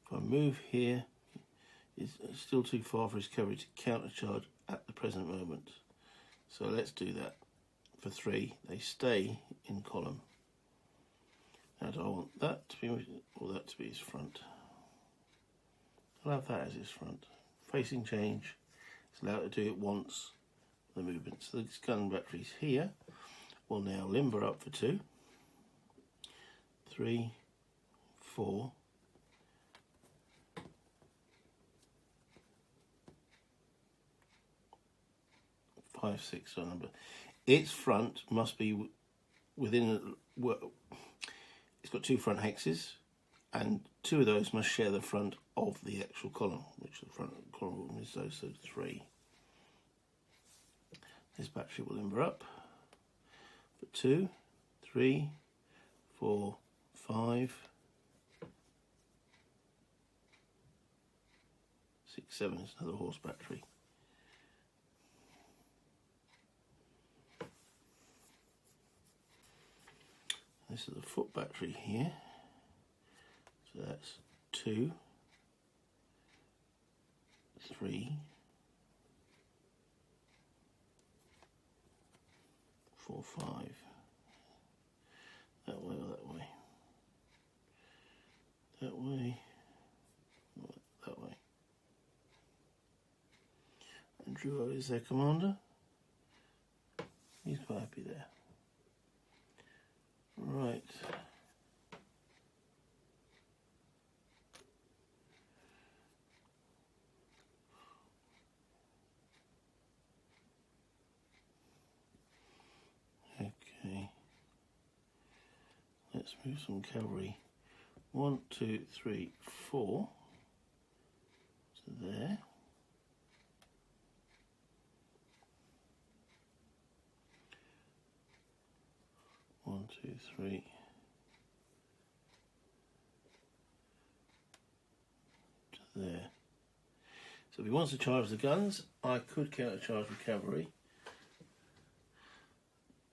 If I move here, it's still too far for his cavalry to countercharge at the present moment. So let's do that. For 3, they stay in column. Now do I want that to be, or that to be his front? I'll have that as his front. Facing change. It's allowed to do it once, the movement. So this gun batteries here will now limber up for 2, 3, 4, 5, 6 or number. Its front must be within. It's got 2 front hexes, and 2 of those must share the front of the actual column, which the front column is those, so 3. This battery will limber up for 2, 3, 4, 5, 6, 7 is another horse battery. This is the foot battery here. So that's 2, 3, 4, 5. That way or that way? That way. That way. And Druo is their commander. He's quite happy there. Right. Let's move some cavalry. 1, 2, 3, 4 to there. One, two, three. To there. So if he wants to charge the guns, I could counter-charge with cavalry.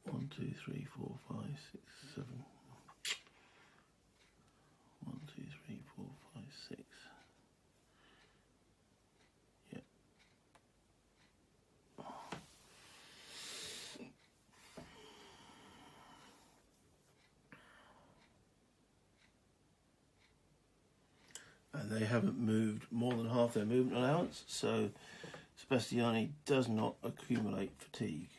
1, 2, 3, 4, 5, 6, 7. 1, 2, 3, 4, 5, 6. Yeah. And they haven't moved more than half their movement allowance, so Sebastiani does not accumulate fatigue.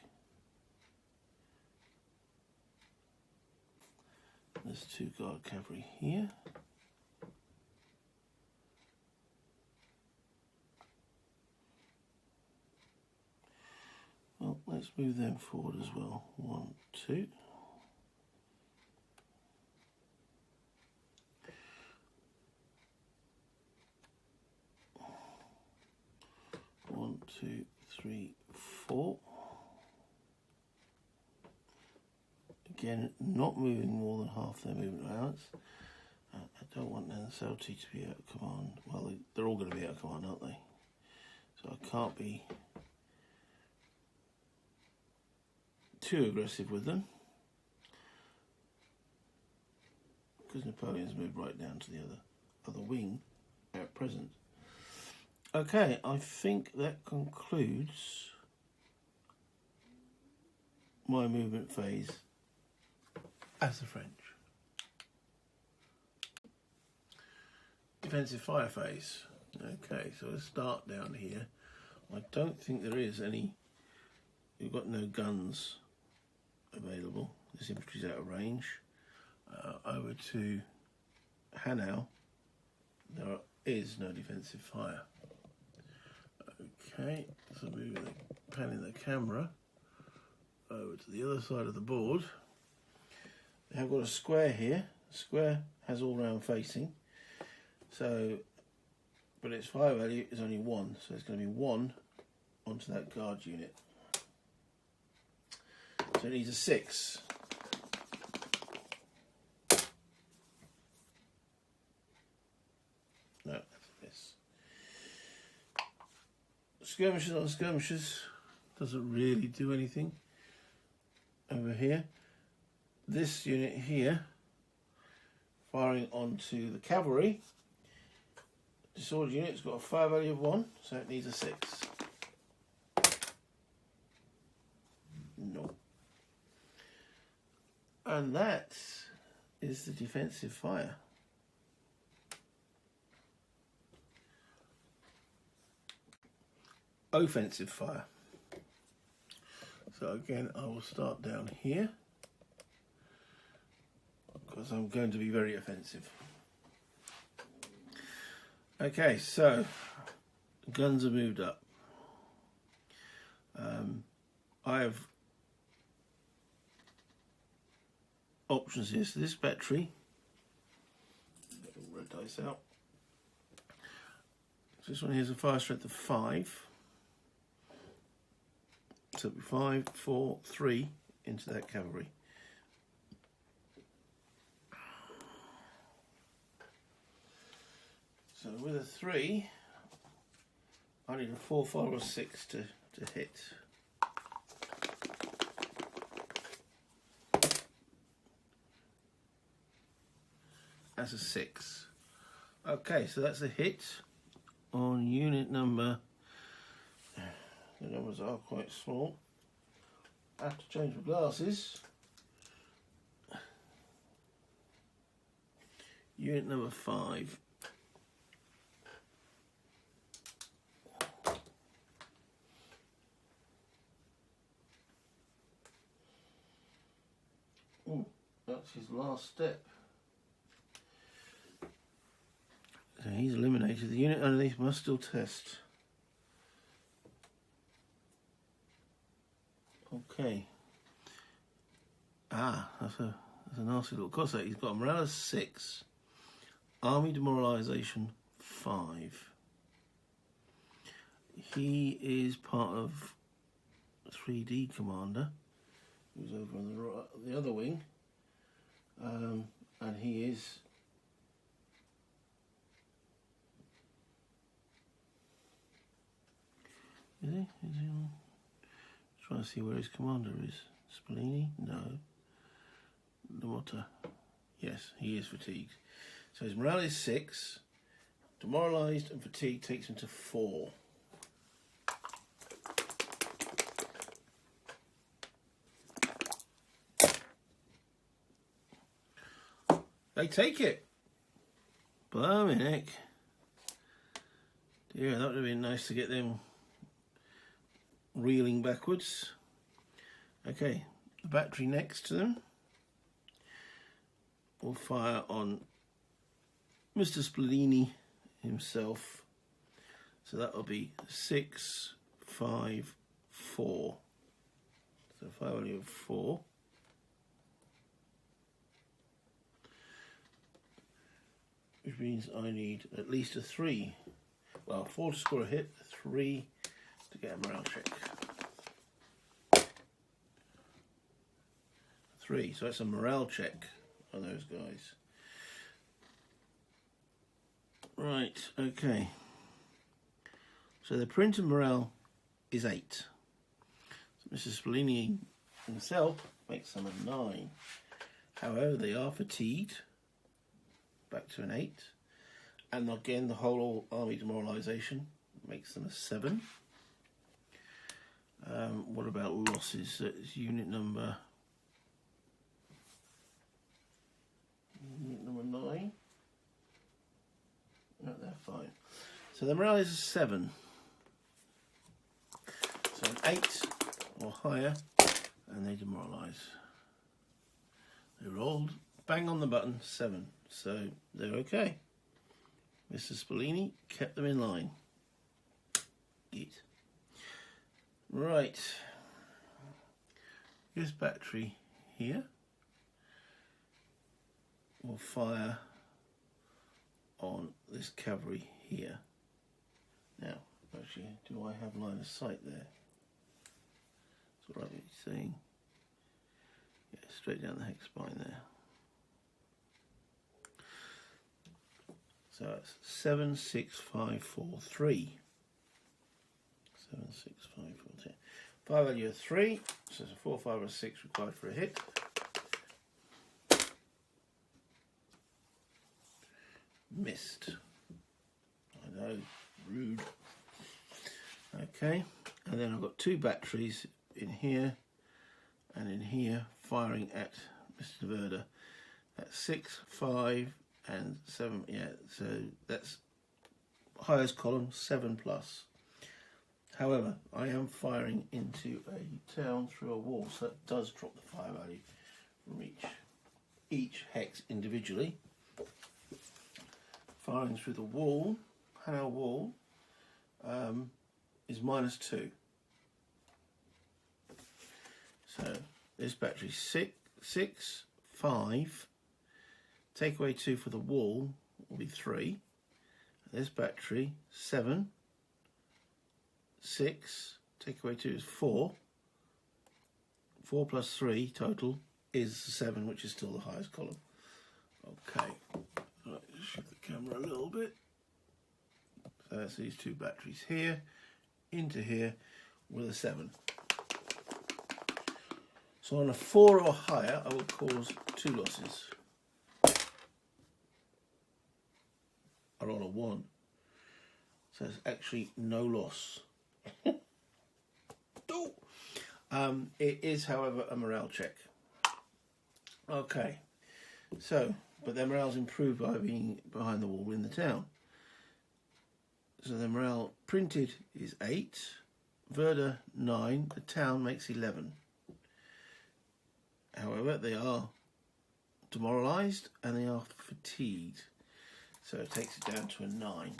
There's 2 guard cavalry here. Well, let's move them forward as well. 1, 2. One, 2, 3, 4. Again, not moving more than half their movement allowance. I don't want NSLT to be out of command. Well, they're all going to be out of command, aren't they? So I can't be too aggressive with them, because Napoleon's moved right down to the other wing at present. Okay, I think that concludes my movement phase as the French. Defensive fire phase. Okay, so let's start down here. I don't think there is any. We've got no guns available. This infantry's out of range. Over to Hanau, there is no defensive fire. Okay, so moving panning the camera over to the other side of the board. They have got a square here. The square has all round facing. So, but its fire value is only 1, so it's going to be 1 onto that guard unit. So it needs a 6. No, that's a miss. Skirmishes on skirmishes doesn't really do anything. Over here, this unit here, firing onto the cavalry. Disordered unit's got a fire value of 1, so it needs a 6. No. And that is the defensive fire. Offensive fire. So again, I will start down here because I'm going to be very offensive. Okay, so guns are moved up. I have options here. So this battery, red dice out. So this one here is a fire strength of 5. So it'll be 5, 4, 3 into that cavalry. So with a 3, I need a 4, 5 or 6 to hit. That's a 6. Okay, so that's a hit on unit number. The numbers are quite small. I have to change my glasses. Unit number 5. Oh, that's his last step. So he's eliminated. The unit underneath must still test. Okay. Ah, That's a nasty little Cossack. He's got a morale of 6. Army demoralisation 5. He is part of 3D Commander, who's over on the other wing, and he is he? Is he on? Trying to see where his commander is. Spallini? No. Lamotta? Yes, he is fatigued. So his morale is 6. Demoralised and fatigue takes him to 4. They take it. Blimey heck. Yeah, that would have been nice to get them reeling backwards. Okay, the battery next to them will fire on Mr. Spallini himself. So that will be 6, 5, 4. So fire value of 4. Which means I need at least a 3. Well, 4 to score a hit, 3 to get a morale check. 3, so that's a morale check on those guys. Right, okay. So the printed morale is 8. So Mrs. Spallini himself makes them a 9. However, they are fatigued. Back to an 8. And again, the whole army demoralisation makes them a 7. What about losses? So it's unit number 9. No, they're fine. So the morale is a 7. So an 8 or higher, and they demoralise. They rolled, bang on the button, 7. So they're okay. Mr. Spallini kept them in line. Eat. Right. This battery here will fire on this cavalry here. Now, actually, do I have line of sight there? That's what I'm saying. Yeah, straight down the hex spine there. So it's 7, 6, 5, 4, 3. 7, 6, 5, 4, 10. Fire value of 3. So it's a 4, 5, or 6 required for a hit. Missed. I know, rude. Okay, and then I've got 2 batteries in here and in here firing at Mr. Verda. That's 6, 5, and 7. Yeah, so that's highest column 7 plus. However, I am firing into a town through a wall, so that does drop the fire value from each hex individually. Firing through the wall, Hanau wall, is -2. So this battery 6, 5. Take away 2 for the wall will be 3. And this battery 7, 6. Take away 2 is 4. 4 plus 3 total is 7, which is still the highest column. Okay. Right, shift the camera a little bit. So that's these 2 batteries here, into here with a 7. So on a 4 or higher, I will cause 2 losses. I roll a 1. So it's actually no loss. It is, however, a morale check. Okay. So, but their morale's improved by being behind the wall in the town. So their morale printed is 8, Verda 9, the town makes 11. However, they are demoralised and they are fatigued. So it takes it down to a 9.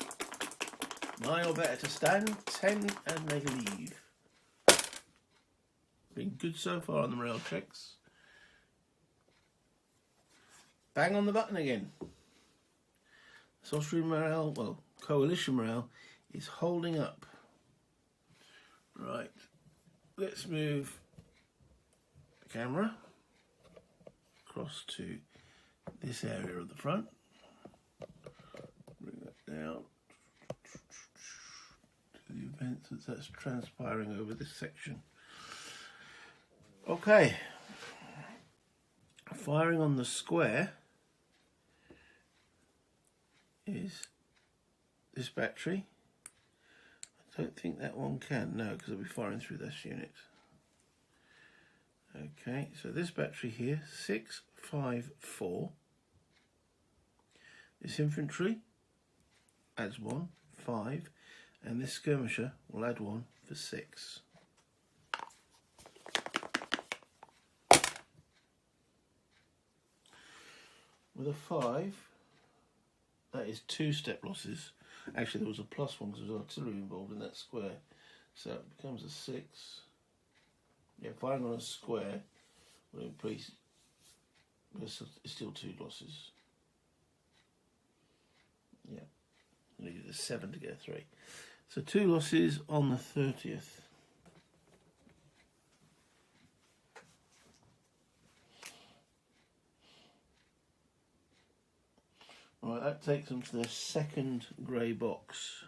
9 or better to stand, 10 and make a leave. Been good so far on the morale checks. bang on the button again. Austrian morale, well, coalition morale, is holding up. Right, let's move the camera across to this area of the front. Bring that down to the events that's transpiring over this section. Okay, firing on the square is this battery. I don't think that one can, no, because it'll be firing through this unit. Okay, so this battery here, 654. This infantry adds 1, 5, and this skirmisher will add 1 for 6. With a 5, that is 2 step losses. Actually, there was a +1 because there was artillery involved in that square. So it becomes a 6. Yeah, firing on a square will increase. There's still 2 losses. Yeah, you needed a 7 to get a 3. So 2 losses on the 30th. Right, that takes them to their second grey box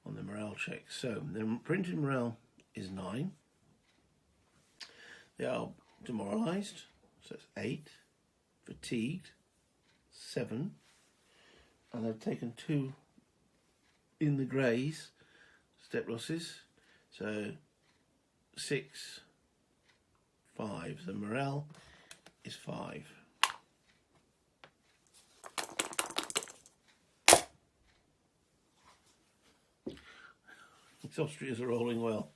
on the morale check. So their printed morale is 9. They are demoralised, so that's 8. Fatigued, 7. And they've taken 2 in the greys, step losses, so 6, 5. The morale is 5. These Austrians are rolling well,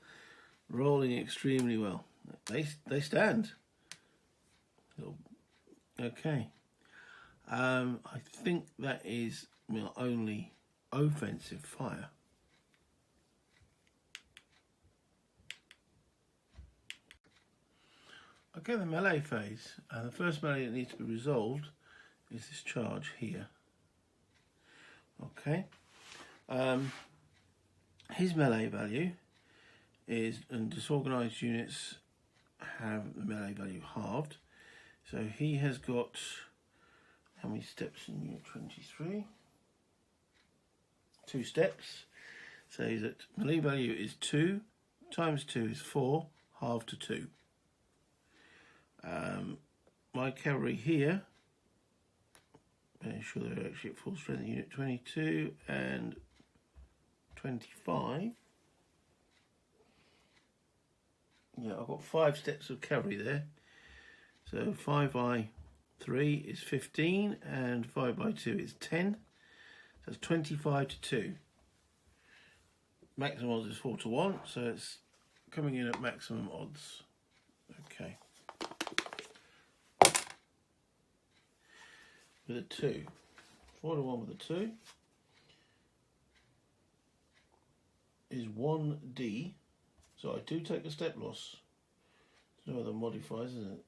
rolling extremely well. They stand. Okay. I think that is my only offensive fire. Okay, the melee phase. The first melee that needs to be resolved is this charge here. Okay. His melee value is, and disorganised units have the melee value halved. So he has got, how many steps in unit 23? 2 steps. So he's at, melee value is 2, times 2 is 4, halved to 2. My cavalry here, make sure they're actually at full strength in unit 22 and 25. Yeah, I've got 5 steps of cavalry there. So 5 by 3 is 15 and 5 by 2 is 10. So it's 25 to 2. Maximum odds is 4 to 1, so it's coming in at maximum odds. Okay. With a 2. 4 to 1 with a 2 is 1D. So I do take a step loss. There's no other modifiers, isn't it?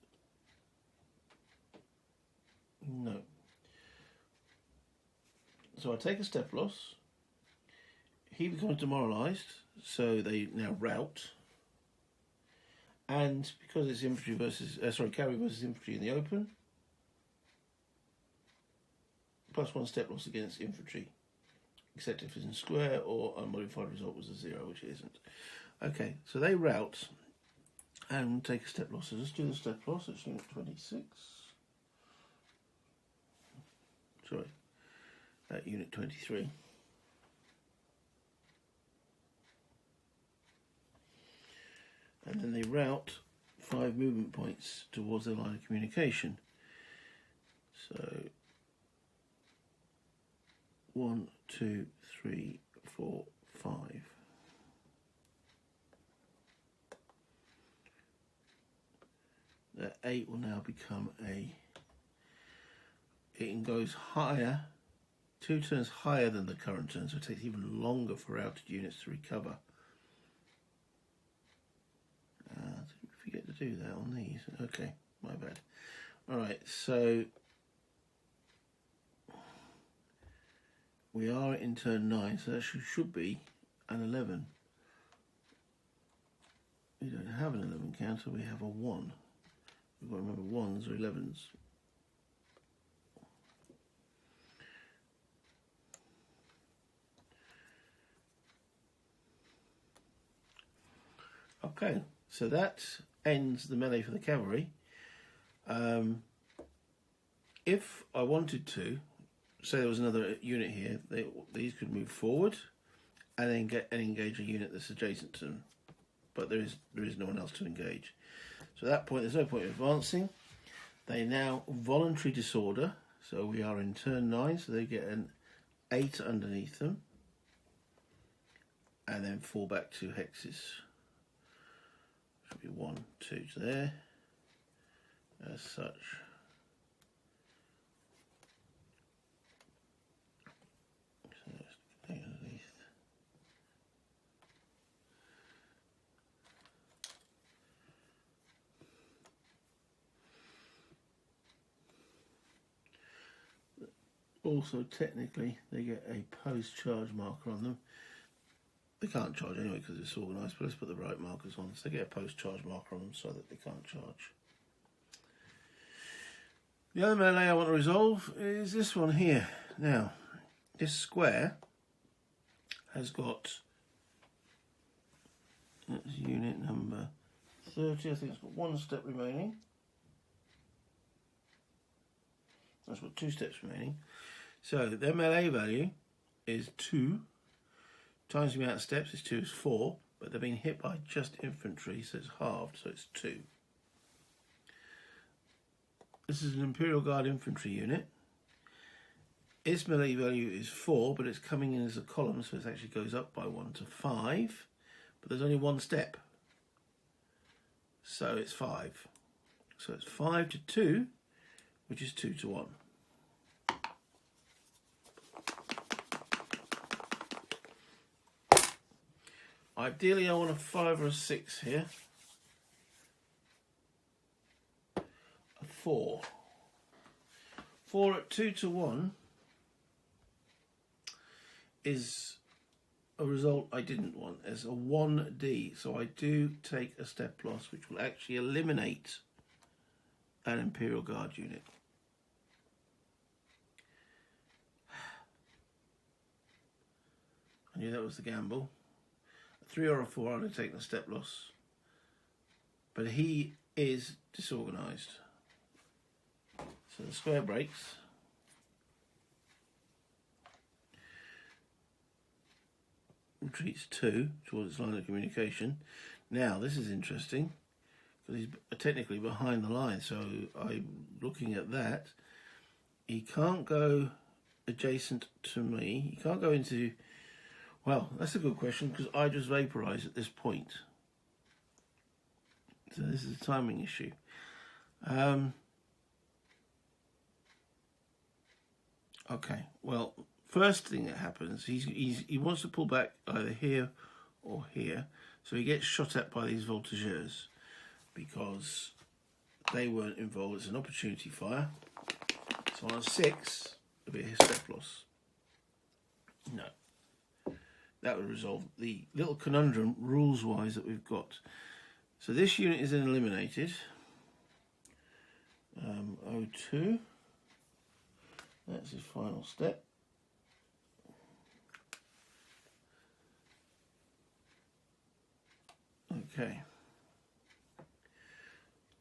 No. So I take a step loss. He becomes demoralised, so they now rout. And because it's infantry versus, cavalry versus infantry in the open, +1 step loss against infantry, except if it's in square or a modified result was a 0, which it isn't. Okay, so they rout and take a step loss. So let's do the step loss. It's unit 26. Sorry, unit 23. And then they route 5 movement points towards their line of communication. So 1, 2, 3, 4, 5. That 8 will now become a, it goes higher, 2 turns higher than the current turn, so it takes even longer for routed units to recover. Did we forget to do that on these? Okay, my bad. Alright, so We are in turn 9, so that should be an 11. We don't have an 11 counter, we have a 1. We've got to remember 1s or 11s. Okay, so that ends the melee for the cavalry. If I wanted to, say there was another unit here, these could move forward and then engage a unit that's adjacent to them. But there is no one else to engage. So at that point, there's no point in advancing. They now voluntary disorder. So we are in turn 9, so they get an 8 underneath them. And then fall back 2 hexes. Should be 1, 2 to there. As such. So let's take underneath. Also, technically, they get a post-charge marker on them. They can't charge anyway because it's organised, but let's put the right markers on. So they get a post-charge marker on them so that they can't charge. The other melee I want to resolve is this one here. Now, this square has got, that's unit number 30, I think it's got 1 step remaining. That's got 2 steps remaining. So their melee value is 2 times the amount of steps is 2 is 4, but they've been hit by just infantry, so it's halved, so it's 2. This is an Imperial Guard infantry unit. Its melee value is 4, but it's coming in as a column, so it actually goes up by 1 to 5, but there's only 1 step, so it's 5. So it's 5 to 2, which is 2 to 1. Ideally, I want a 5 or a 6 here. A 4. 4 at 2 to 1 is a result I didn't want as a 1D. So I do take a step loss, which will actually eliminate an Imperial Guard unit. I knew that was the gamble. 3 or a 4, I'd have taken a step loss. But he is disorganised. So the square breaks. Retreats 2 towards its line of communication. Now, this is interesting, because he's technically behind the line. So I'm looking at that. He can't go adjacent to me. He can't go into... Well, that's a good question, because I just vaporise at this point. So this is a timing issue. Okay, well, first thing that happens, he wants to pull back either here or here, so he gets shot at by these voltigeurs because they weren't involved. It's an opportunity fire. So on a 6, it'll be a step loss. No. That would resolve the little conundrum rules-wise that we've got. So this unit is then eliminated. 02. That's his final step. Okay.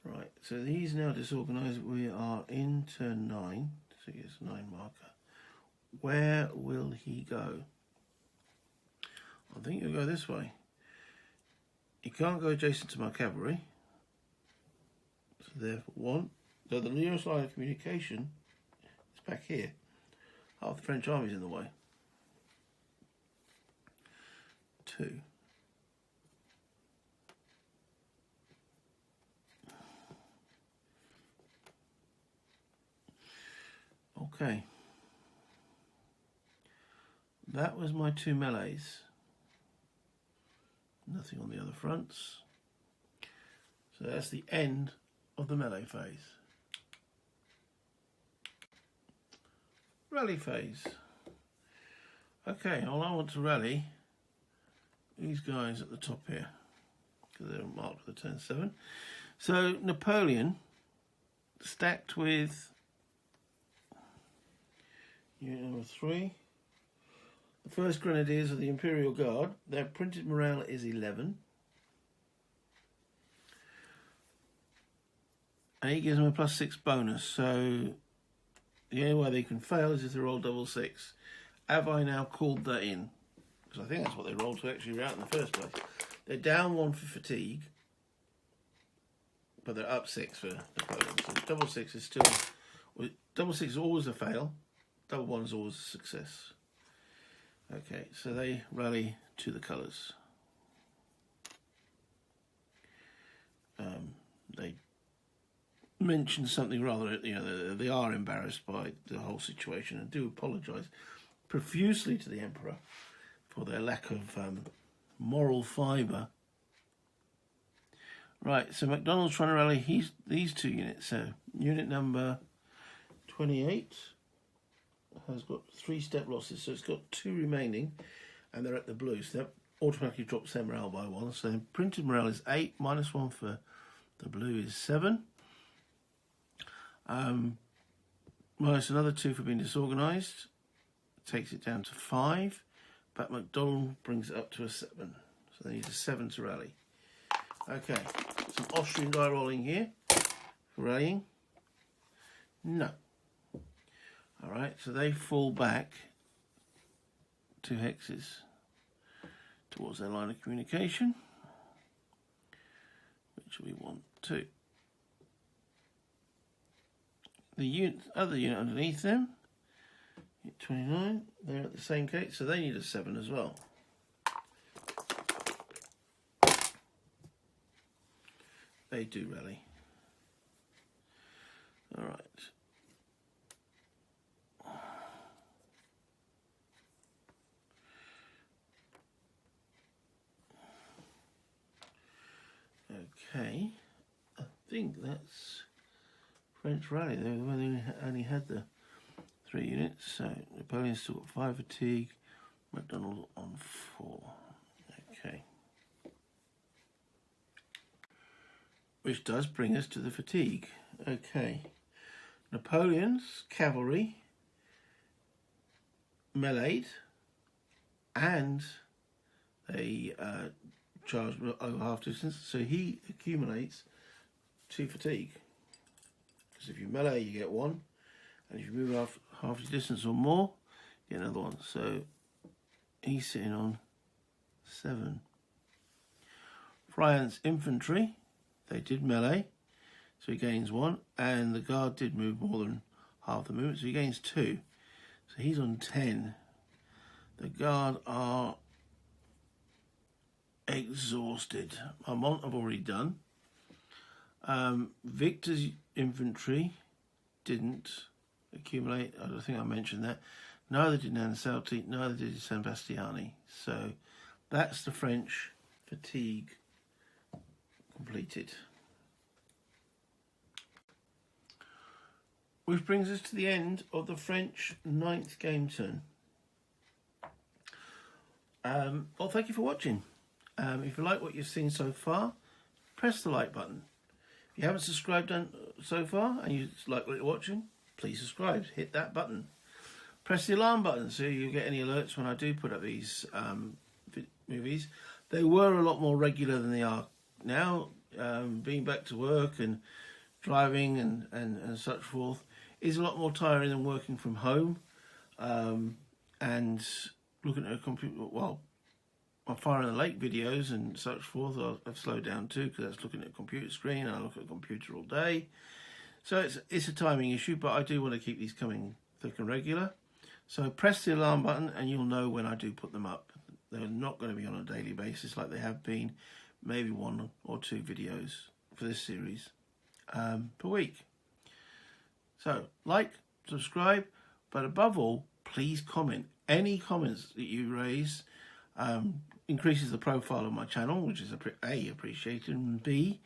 Right, so he's now disorganised. We are in turn 9. So he gets a 9 marker. Where will he go? I think he'll go this way. He can't go adjacent to my cavalry. So therefore 1. So the nearest line of communication is back here. Half the French army's in the way. 2. Okay. That was my 2 melees. Nothing on the other fronts. So that's the end of the melee phase. Rally phase. Okay, all I want to rally these guys at the top here, because they're marked with a turn 7. So Napoleon, stacked with unit number 3. The first Grenadiers of the Imperial Guard, their printed morale is 11. And he gives them a +6 bonus, so the only way they can fail is if they roll double 6. Have I now called that in? Because I think that's what they rolled to actually rout in the first place. They're down 1 for fatigue, but they're up 6 for Napoleon. So double 6 is still... Well, double 6 is always a fail. Double 1 is always a success. Okay, so they rally to the colours. They mention something rather, they are embarrassed by the whole situation and do apologise profusely to the Emperor for their lack of moral fibre. Right, so MacDonald's trying to rally these 2 units. So unit number 28 has got 3 step losses, so it's got 2 remaining, and they're at the blue, so that automatically drops their morale by 1. So printed morale is 8, -1 for the blue is 7. Minus another 2 for being disorganised, takes it down to 5, but MacDonald brings it up to a 7, so they need a 7 to rally. Okay, some Austrian die rolling here for rallying. No. Alright, so they fall back 2 hexes towards their line of communication, which we want to. The other unit underneath them, 29, they're at the same gate, so they need a 7 as well. They do rally. Alright. Okay, I think that's French rally. They only had the 3 units, so Napoleon's still got 5 fatigue, MacDonald on 4. Okay. Which does bring us to the fatigue. Okay. Napoleon's cavalry meleeed, and they charge over half distance, so he accumulates 2 fatigue. Because if you melee, you get 1, and if you move half your distance or more, you get another 1. So he's sitting on 7. Friant's infantry, they did melee, so he gains 1, and the guard did move more than half the movement, so he gains 2. So he's on 10. The guard are exhausted. Marmont I've already done. Victor's infantry didn't accumulate. I don't think I mentioned that. Neither did Nansalti, neither did San Bastiani. So that's the French fatigue completed. Which brings us to the end of the French 9th game turn. Well, thank you for watching. If you like what you've seen so far, press the like button. If you haven't subscribed so far and you like what you're watching, please subscribe. Hit that button. Press the alarm button so you get any alerts when I do put up these movies. They were a lot more regular than they are now. Being back to work and driving and such forth is a lot more tiring than working from home. And looking at a computer, well, my Fire in the Lake videos and such forth, I've slowed down too, because that's looking at a computer screen, and I look at a computer all day. So it's a timing issue, but I do want to keep these coming thick and regular. So press the alarm button and you'll know when I do put them up. They're not going to be on a daily basis like they have been, maybe 1 or 2 videos for this series per week. So like, subscribe, but above all, please comment. Any comments that you raise increases the profile of my channel, which is A, appreciated, and B,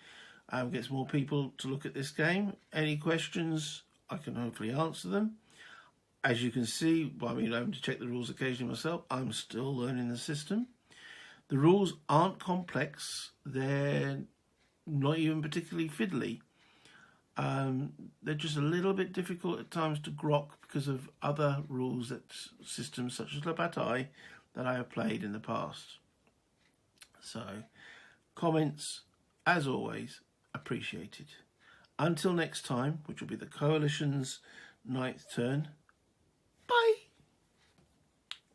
gets more people to look at this game. Any questions, I can hopefully answer them. As you can see, by me having to check the rules occasionally myself, I'm still learning the system. The rules aren't complex. They're not even particularly fiddly. They're just a little bit difficult at times to grok because of other rules that systems such as Bataille that I have played in the past. So, comments, as always, appreciated. Until next time, which will be the Coalition's 9th turn, bye!